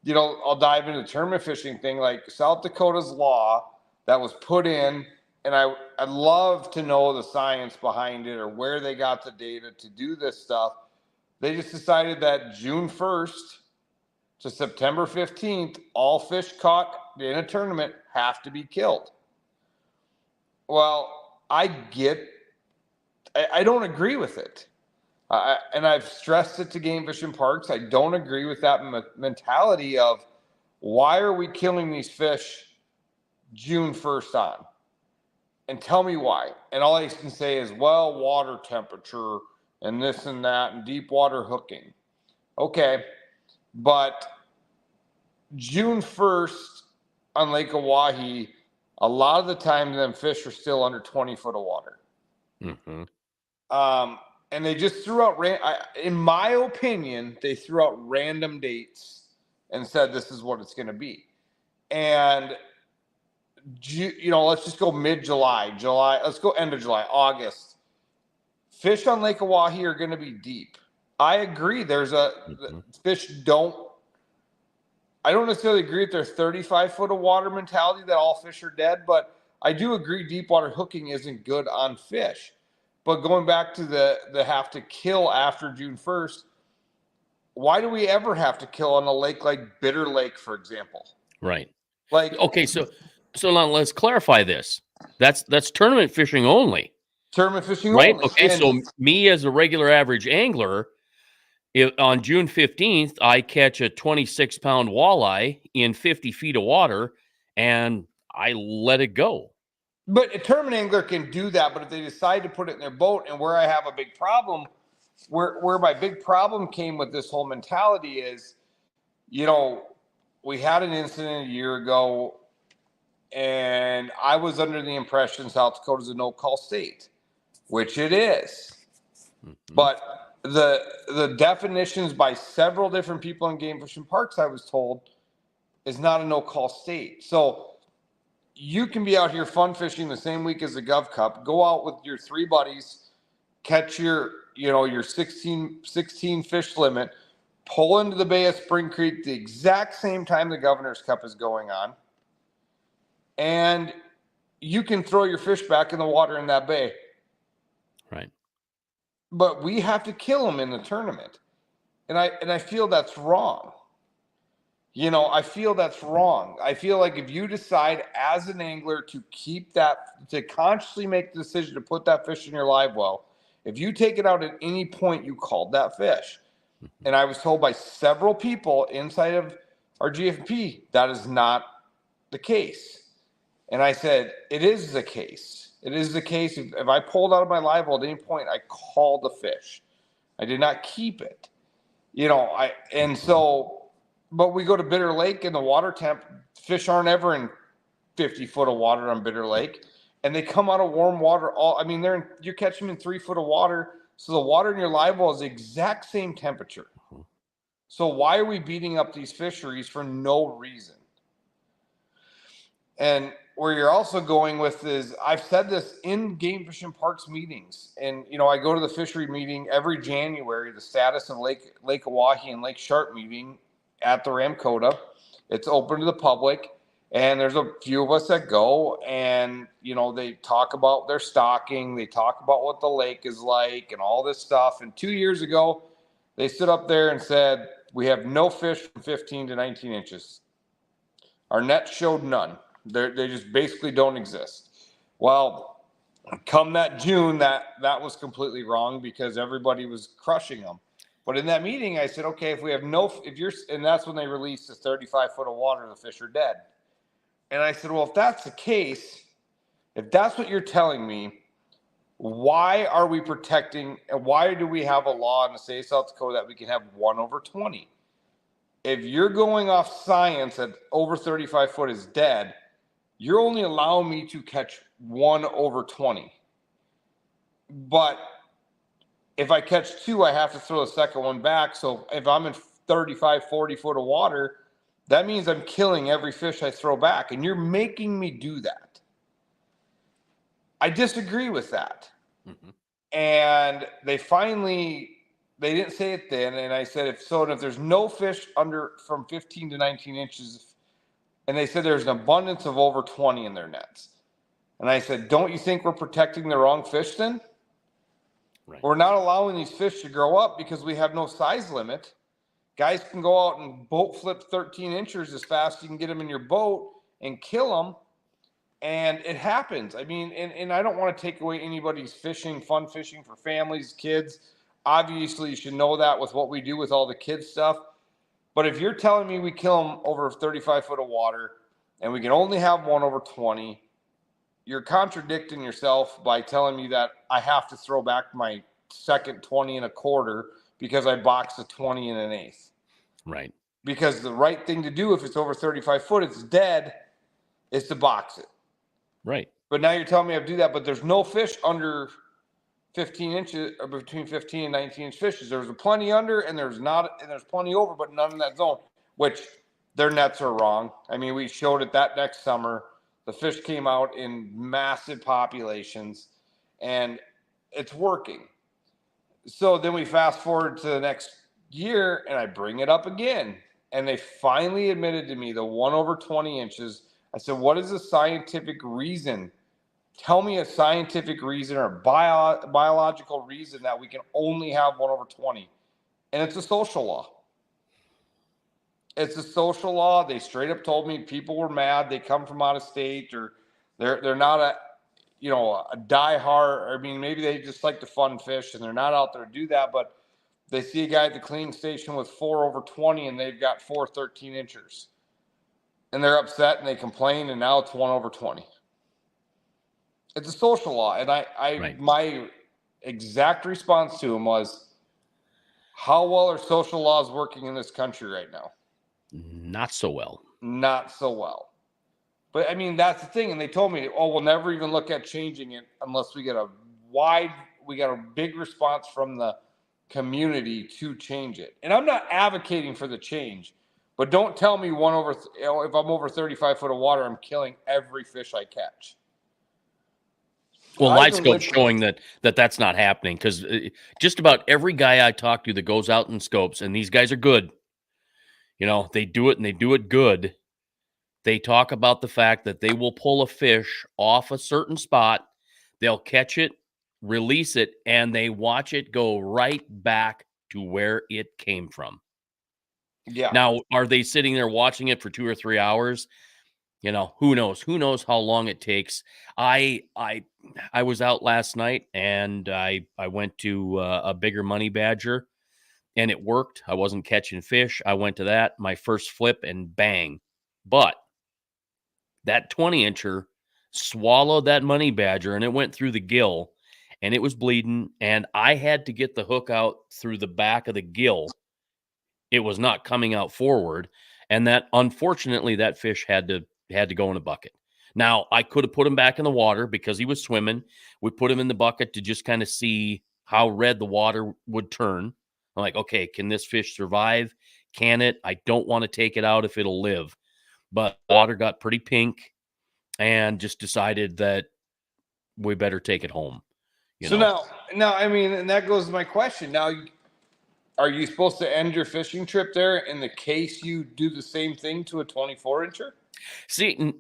I'll dive into the tournament fishing thing, like South Dakota's law that was put in. And I'd love to know the science behind it or where they got the data to do this stuff. They just decided that June 1st to September 15th, all fish caught in a tournament have to be killed. Well, I don't agree with it. And I've stressed it to game fishing parks. I don't agree with that mentality of why are we killing these fish June 1st on? And tell me why. And all I can say is, well, water temperature and this and that and deep water hooking. Okay. But June 1st on Lake Oahe, a lot of the time them fish are still under 20 foot of water. Mm-hmm. And they just threw out, in my opinion, they threw out random dates and said this is what it's going to be. And, let's just go mid-July, let's go end of July, August. Fish on Lake Oahe are going to be deep. I agree. Fish I don't necessarily agree with their 35 foot of water mentality that all fish are dead, but I do agree deep water hooking isn't good on fish. But going back to the have to kill after June 1st, why do we ever have to kill on a lake like Bitter Lake, for example? Right. Like, okay, so now let's clarify this. That's tournament fishing only. Tournament fishing right? only. Okay, so me as a regular average angler, on June 15th, I catch a 26-pound walleye in 50 feet of water, and I let it go. But a tournament angler can do that, but if they decide to put it in their boat, and where I have a big problem, where my big problem came with this whole mentality is, we had an incident a year ago, and I was under the impression South Dakota is a no-call state, which it is. Mm-hmm. But the definitions by several different people in game fishing parks, I was told, is not a no-call state. So you can be out here fun fishing the same week as the Gov Cup, go out with your 3 buddies, catch your 16 fish limit, pull into the Bay of Spring Creek the exact same time the Governor's Cup is going on, and you can throw your fish back in the water in that bay. Right. But we have to kill them in the tournament. And I feel that's wrong. I feel that's wrong. I feel like if you decide as an angler to keep that, to consciously make the decision to put that fish in your live well, if you take it out at any point, you called that fish. And I was told by several people inside of our GFP that is not the case. And I said, it is the case. It is the case. If I pulled out of my live well at any point, I called the fish. I did not keep it. So But we go to Bitter Lake and the water temp, fish aren't ever in 50 foot of water on Bitter Lake, and they come out of warm water. You're catching them in 3 foot of water. So the water in your live well is the exact same temperature. So why are we beating up these fisheries for no reason? And where you're also going with is, I've said this in Game Fish and Parks meetings, and I go to the fishery meeting every January, the status of Lake Oahe and Lake Sharp meeting at the Ramkota. It's open to the public, and there's a few of us that go, and they talk about their stocking, they talk about what the lake is like and all this stuff. And 2 years ago, they stood up there and said, we have no fish from 15 to 19 inches. Our net showed none. They just basically don't exist. Well, come that June, that was completely wrong because everybody was crushing them. But in that meeting, I said, okay, and that's when they released the 35 foot of water, the fish are dead. And I said, well, if that's the case, if that's what you're telling me, why are we protecting, and why do we have a law in the state of South Dakota that we can have 1/20? If you're going off science that over 35 foot is dead, you're only allowing me to catch 1/20. But if I catch 2, I have to throw the second one back. So if I'm in 35, 40 foot of water, that means I'm killing every fish I throw back. And you're making me do that. I disagree with that. Mm-hmm. And they didn't say it then. And I said, if there's no fish from 15 to 19 inches, and they said there's an abundance of over 20 in their nets. And I said, don't you think we're protecting the wrong fish then? Right. We're not allowing these fish to grow up because we have no size limit. Guys can go out and boat flip 13 inches as fast as you can get them in your boat and kill them. And it happens. I mean, and I don't want to take away anybody's fun fishing for families, kids. Obviously, you should know that with what we do with all the kids stuff. But if you're telling me we kill them over 35 foot of water and we can only have 1/20, you're contradicting yourself by telling me that I have to throw back my second 20 1/4 because I boxed a 20 1/8. Right. Because the right thing to do if it's over 35 foot, it's dead, is to box it. Right. But now you're telling me I have to do that, but there's no fish under 15 inches or between 15 and 19 inch fishes. There's plenty under and there's plenty over, but none in that zone, which their nets are wrong. I mean, we showed it that next summer. The fish came out in massive populations and it's working. So then we fast forward to the next year and I bring it up again. And they finally admitted to me the 1/20 inches. I said, what is the scientific reason? Tell me a scientific reason or biological reason that we can only have 1/20. And it's a social law. It's a social law. They straight up told me people were mad. They come from out of state or they're not a diehard. I mean, maybe they just like to fun fish and they're not out there to do that. But they see a guy at the cleaning station with 4/20 and they've got 4 13 inchers. And they're upset and they complain and now it's 1/20. It's a social law. And right. My exact response to him was, how well are social laws working in this country right now? Not so well. Not so well. But I mean, that's the thing. And they told me, we'll never even look at changing it unless we get a big response from the community to change it. And I'm not advocating for the change, but don't tell me if I'm over 35 foot of water, I'm killing every fish I catch. Well, live scope's showing that's not happening because just about every guy I talk to that goes out and scopes, and these guys are good. They do it and they do it good. They talk about the fact that they will pull a fish off a certain spot. They'll catch it, release it, and they watch it go right back to where it came from. Yeah. Now, are they sitting there watching it for 2 or 3 hours? Who knows? Who knows how long it takes? I was out last night and I went to a bigger money badger and it worked. I wasn't catching fish. I went to that, my first flip, and bang. But that 20-incher swallowed that money badger and it went through the gill and it was bleeding. And I had to get the hook out through the back of the gill it was not coming out forward. And that, unfortunately, that fish had to go in a bucket. Now, I could have put him back in the water because he was swimming. We put him in the bucket to just kind of see how red the water would turn. I'm like, okay, can this fish survive? Can it? I don't want to take it out if it'll live. But water got pretty pink and just decided that we better take it home. Now, I mean, and that goes to my question. Now, are you supposed to end your fishing trip there in the case you do the same thing to a 24-incher? See,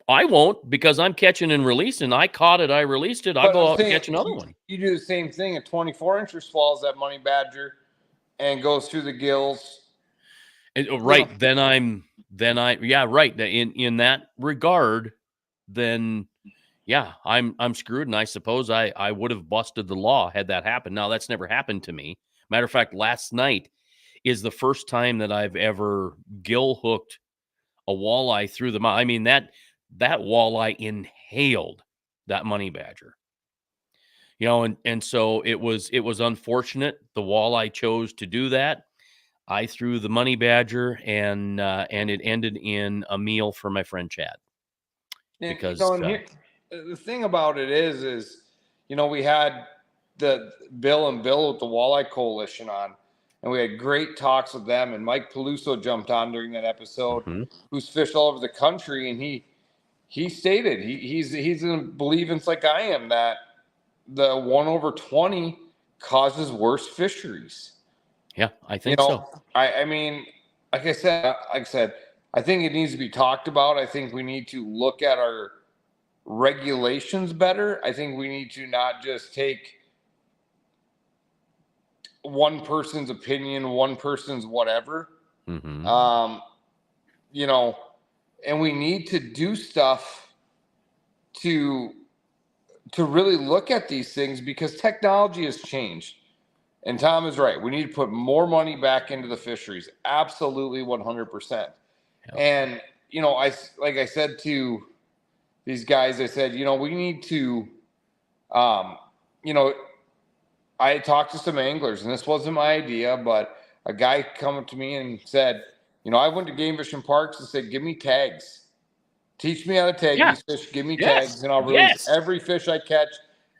I won't, because I'm catching and releasing. I caught it, I released it. I'll go out and catch another one. You do the same thing. A 24-incher swallows that money badger and goes through the gills. Right. Yeah, right. In that regard, then yeah, I'm screwed. And I suppose I would have busted the law had that happened. Now, that's never happened to me. Matter of fact, last night is the first time that I've ever gill hooked a walleye through the mouth. I mean, that walleye inhaled that money badger. And so it was unfortunate. The walleye chose to do that. I threw the money badger, and it ended in a meal for my friend Chad. Because the thing about it is we had the Bill with the Walleye Coalition on, and we had great talks with them. And Mike Peluso jumped on during that episode, who's fished all over the country, and he stated he's in believance like I am that the 1/20 causes worse fisheries. Yeah, I think so. I mean, like I said, I think it needs to be talked about. I think we need to look at our regulations better. I think we need to not just take one person's opinion, one person's whatever. And we need to do stuff to really look at these things, because technology has changed. And Tom is right. We need to put more money back into the fisheries. Absolutely, 100%. Yep. And, I said to these guys, I said, we need to, I talked to some anglers, and this wasn't my idea, but a guy come up to me and said, I went to game fishing parks and said, give me tags. Teach me how to tag these fish. Give me tags, and I'll release every fish I catch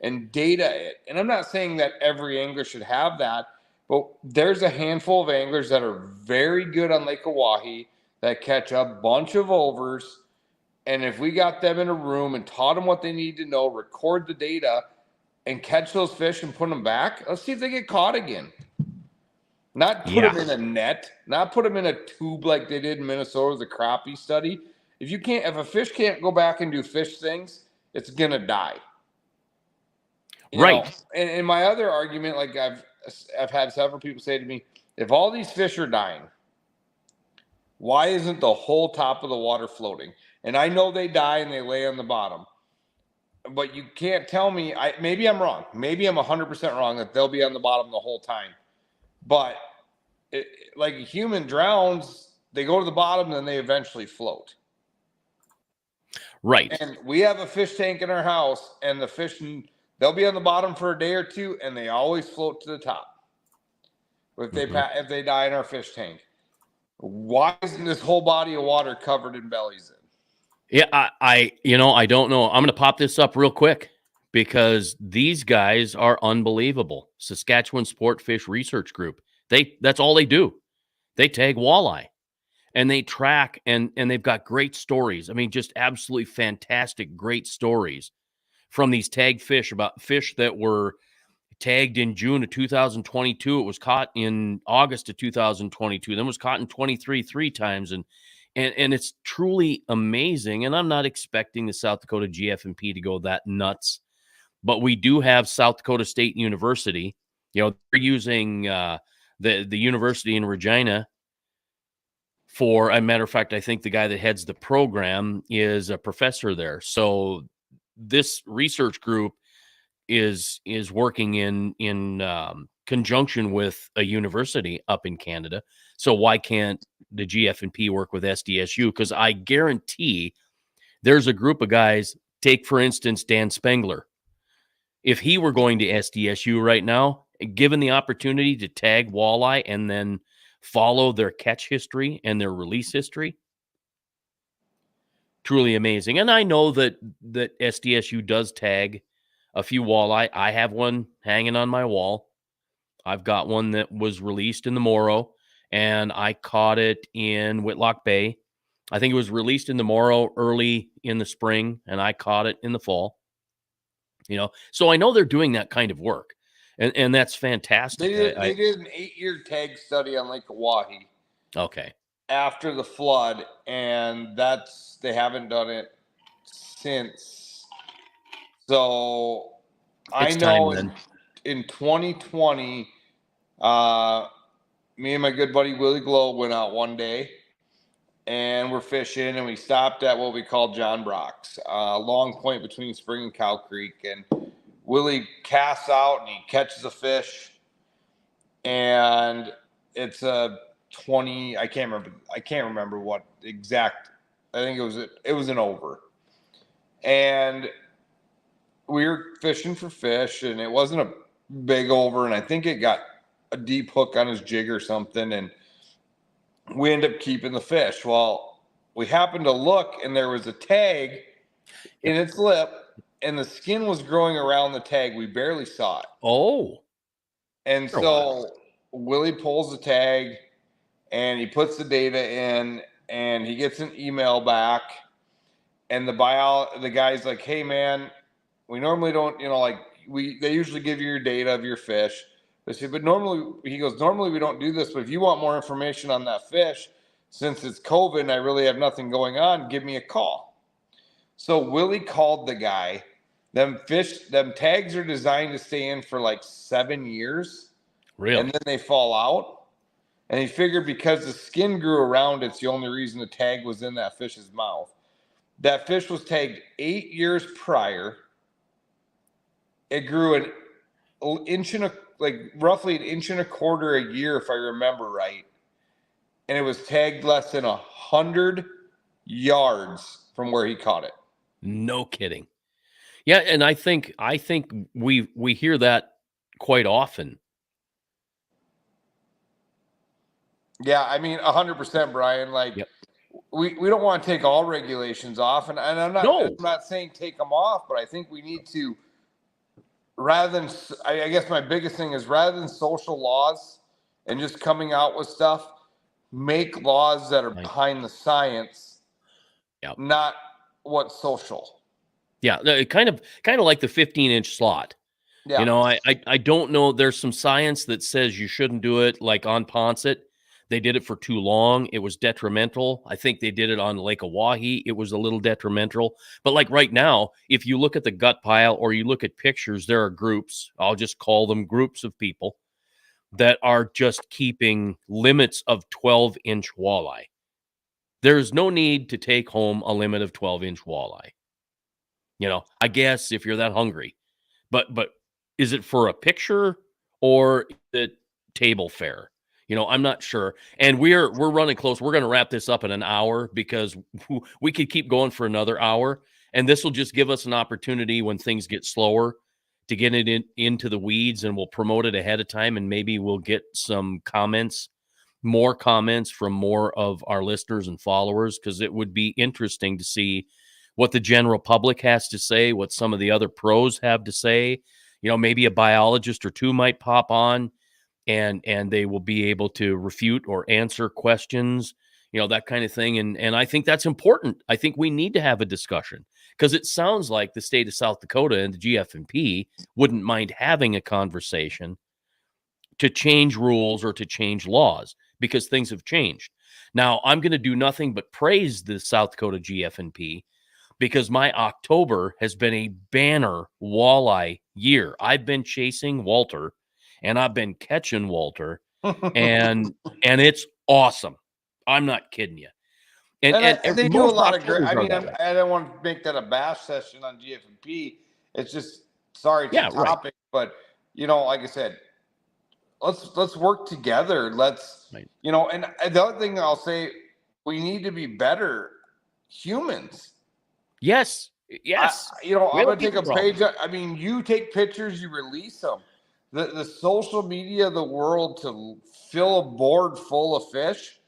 and data it. And I'm not saying that every angler should have that, but there's a handful of anglers that are very good on Lake Oahe that catch a bunch of overs. And if we got them in a room and taught them what they need to know, record the data, and catch those fish and put them back, let's see if they get caught again. Not put them in a net, not put them in a tube like they did in Minnesota, the crappie study. If a fish can't go back and do fish things, it's going to die. Right. And my other argument, like I've had several people say to me, if all these fish are dying, why isn't the whole top of the water floating? And I know they die and they lay on the bottom, but you can't tell me. Maybe I'm wrong. Maybe I'm 100% wrong that they'll be on the bottom the whole time. But like a human drowns, they go to the bottom and then they eventually float. Right. And we have a fish tank in our house, and the fish, they'll be on the bottom for a day or two, and they always float to the top. If they die in our fish tank, why isn't this whole body of water covered in bellies? Yeah, I don't know. I'm going to pop this up real quick, because these guys are unbelievable. Saskatchewan Sport Fish Research Group. That's all they do. They tag walleye. And they track, and they've got great stories. I mean, just absolutely fantastic, great stories from these tagged fish, about fish that were tagged in June of 2022. It was caught in August of 2022. Then was caught in 23 three times. And it's truly amazing. And I'm not expecting the South Dakota GF&P to go that nuts. But we do have South Dakota State University. They're using the university in Regina. For a matter of fact, I think the guy that heads the program is a professor there. So this research group is working in conjunction with a university up in Canada. So why can't the GF&P work with SDSU? Because I guarantee there's a group of guys. Take, for instance, Dan Spengler. If he were going to SDSU right now, given the opportunity to tag walleye and then follow their catch history and their release history. Truly amazing. And I know that SDSU does tag a few walleye. I have one hanging on my wall. I've got one that was released in the Morrow, and I caught it in Whitlock Bay. I think it was released in the Morrow early in the spring, and I caught it in the fall. So I know they're doing that kind of work, and that's fantastic. They did an 8-year tag study on Lake Oahe. Okay. After the flood, and they haven't done it since. So I know in 2020, me and my good buddy Willie Glow went out one day, and we're fishing, and we stopped at what we call John Brock's, long point between Spring and Cow Creek, and Willie casts out and he catches a fish, and it's a 20. I can't remember what exact. I think it was an over, and we were fishing for fish, and it wasn't a big over, and I think it got a deep hook on his jig or something, and we ended up keeping the fish. Well, we happened to look, and there was a tag in its lip, and the skin was growing around the tag. We barely saw it. Oh. And so Willie pulls the tag, and he puts the data in, and he gets an email back, and the guy's like, "Hey man, we normally don't, they usually give you your data of your fish." They say, "But normally," he goes, "normally we don't do this, but if you want more information on that fish, since it's COVID and I really have nothing going on, give me a call." So Willie called the guy. Them tags are designed to stay in for like 7 years. Really? And then they fall out. And he figured because the skin grew around, it's the only reason the tag was in that fish's mouth. That fish was tagged 8 years prior. It grew roughly an inch and a quarter a year, if I remember right. And it was tagged less than 100 yards from where he caught it. No kidding. Yeah, and I think we hear that quite often. Yeah, I mean 100%, Brian. Like, yep. we don't want to take all regulations off, and I'm not saying take them off, but I think we need to, rather than, I guess my biggest thing is, rather than social laws and just coming out with stuff, make laws that are behind the science, not what's social. Yeah, kind of like the 15-inch slot. Yeah. I don't know. There's some science that says you shouldn't do it, like on Ponset. They did it for too long. It was detrimental. I think they did it on Lake Oahe. It was a little detrimental. But like right now, if you look at the gut pile or you look at pictures, there are groups, I'll just call them groups of people, that are just keeping limits of 12-inch walleye. There's no need to take home a limit of 12-inch walleye. I guess if you're that hungry. But is it for a picture or is it table fare? I'm not sure. And we're running close. We're going to wrap this up in an hour because we could keep going for another hour. And this will just give us an opportunity when things get slower to get it into the weeds, and we'll promote it ahead of time. And maybe we'll get some more comments from more of our listeners and followers, because it would be interesting to see what the general public has to say, what some of the other pros have to say. Maybe a biologist or two might pop on, and they will be able to refute or answer questions, that kind of thing. And I think that's important. I think we need to have a discussion, because it sounds like the state of South Dakota and the GFNP wouldn't mind having a conversation to change rules or to change laws, because things have changed. Now, I'm going to do nothing but praise the South Dakota GFNP, because my October has been a banner walleye year. I've been chasing Walter, and I've been catching Walter, and it's awesome. I'm not kidding you. And they do a lot of great. I mean, I don't want to make that a bash session on GFNP. It's just, sorry, it's a topic, but like I said, let's work together. And the other thing I'll say, we need to be better humans. Yes. I'm going to take a page. I mean, you take pictures, you release them. the social media of the world to fill a board full of fish.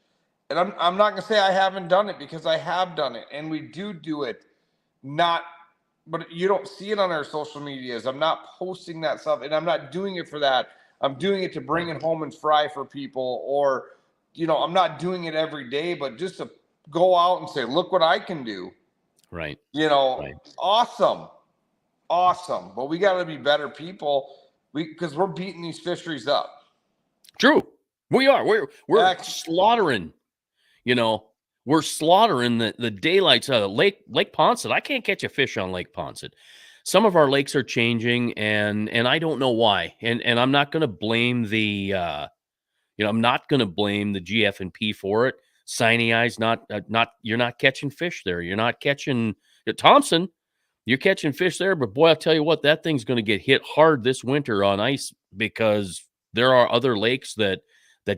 And I'm not going to say I haven't done it, because I have done it, and we do it. But you don't see it on our social medias. I'm not posting that stuff, and I'm not doing it for that. I'm doing it to bring it home and fry for people, or, I'm not doing it every day, but just to go out and say, look what I can do. Right. Right. Awesome. But we got to be better people, because we're beating these fisheries up. True. We are. We're slaughtering, we're slaughtering the daylights out of Lake Ponset. I can't catch a fish on Lake Ponset. Some of our lakes are changing, and I don't know why. And I'm not going to blame the I'm not going to blame the GF&P for it. Siney eyes, you're not catching fish there. You're not catching Thompson. You're catching fish there, but boy, I'll tell you what, that thing's going to get hit hard this winter on ice, because there are other lakes that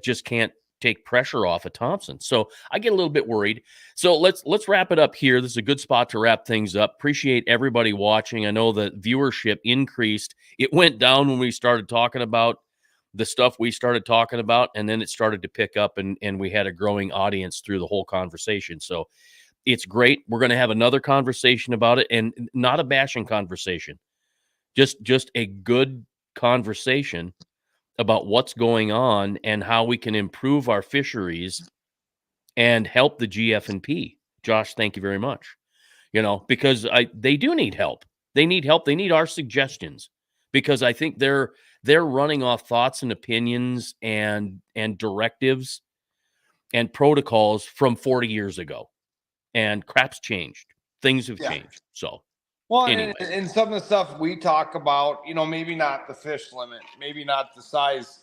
just can't take pressure off of Thompson. So I get a little bit worried. So let's wrap it up here. This is a good spot to wrap things up. Appreciate everybody watching. I know the viewership increased. It went down when we started talking about the stuff we started talking about, and then it started to pick up, and we had a growing audience through the whole conversation. So it's great. We're going to have another conversation about it, and not a bashing conversation, just a good conversation about what's going on and how we can improve our fisheries and help the GF&P. Josh, thank you very much. Because they do need help. They need help. They need our suggestions, because I think they're running off thoughts and opinions and directives and protocols from 40 years ago. And crap's changed. Things have changed. So, anyway. And some of the stuff we talk about, maybe not the fish limit, maybe not the size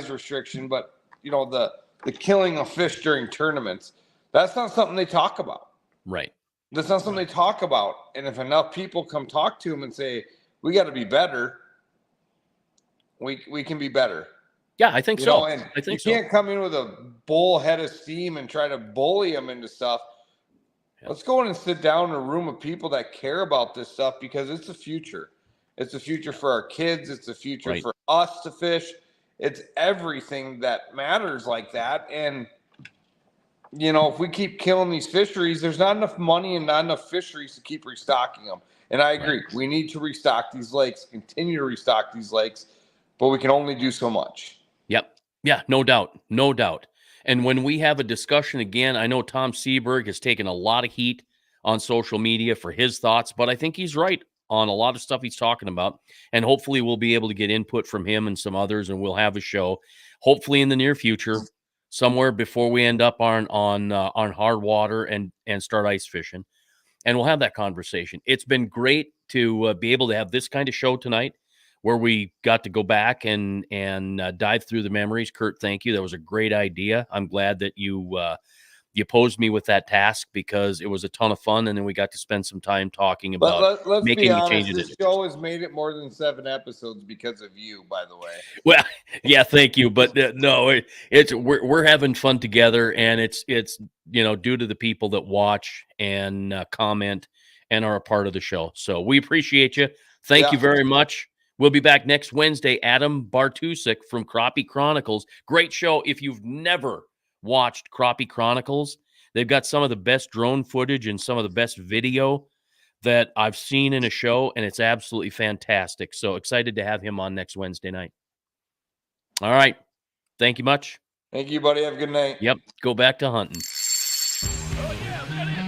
restriction, but the killing of fish during tournaments, that's not something they talk about. Right. That's not something they talk about. And if enough people come talk to them and say, we got to be better, we can be better. Yeah, I think so. And I think you can't come in with a bull head of steam and try to bully them into stuff. Yeah. Let's go in and sit down in a room of people that care about this stuff, because it's the future. It's the future for our kids. It's the future for us to fish. It's everything that matters like that. And, if we keep killing these fisheries, there's not enough money and not enough fisheries to keep restocking them. And I agree. Right. We need to restock these lakes, continue to restock these lakes, but we can only do so much. Yep. Yeah, no doubt. No doubt. And when we have a discussion again, I know Tom Seberg has taken a lot of heat on social media for his thoughts, but I think he's right on a lot of stuff he's talking about. And hopefully we'll be able to get input from him and some others, and we'll have a show, hopefully in the near future, somewhere before we end up on hard water and start ice fishing. And we'll have that conversation. It's been great to be able to have this kind of show tonight, where we got to go back and dive through the memories. Curt, thank you. That was a great idea. I'm glad that you posed me with that task, because it was a ton of fun, and then we got to spend some time talking about let's making be honest, the changes. This show has made it more than 7 episodes because of you, by the way. Well, yeah, thank you, but no, we're having fun together, and it's due to the people that watch and comment and are a part of the show. So we appreciate you. Thank you very much. We'll be back next Wednesday. Adam Bartusek from Crappie Chronicles. Great show. If you've never watched Crappie Chronicles, they've got some of the best drone footage and some of the best video that I've seen in a show, and it's absolutely fantastic. So excited to have him on next Wednesday night. All right. Thank you much. Thank you, buddy. Have a good night. Yep. Go back to hunting. Oh, yeah, man.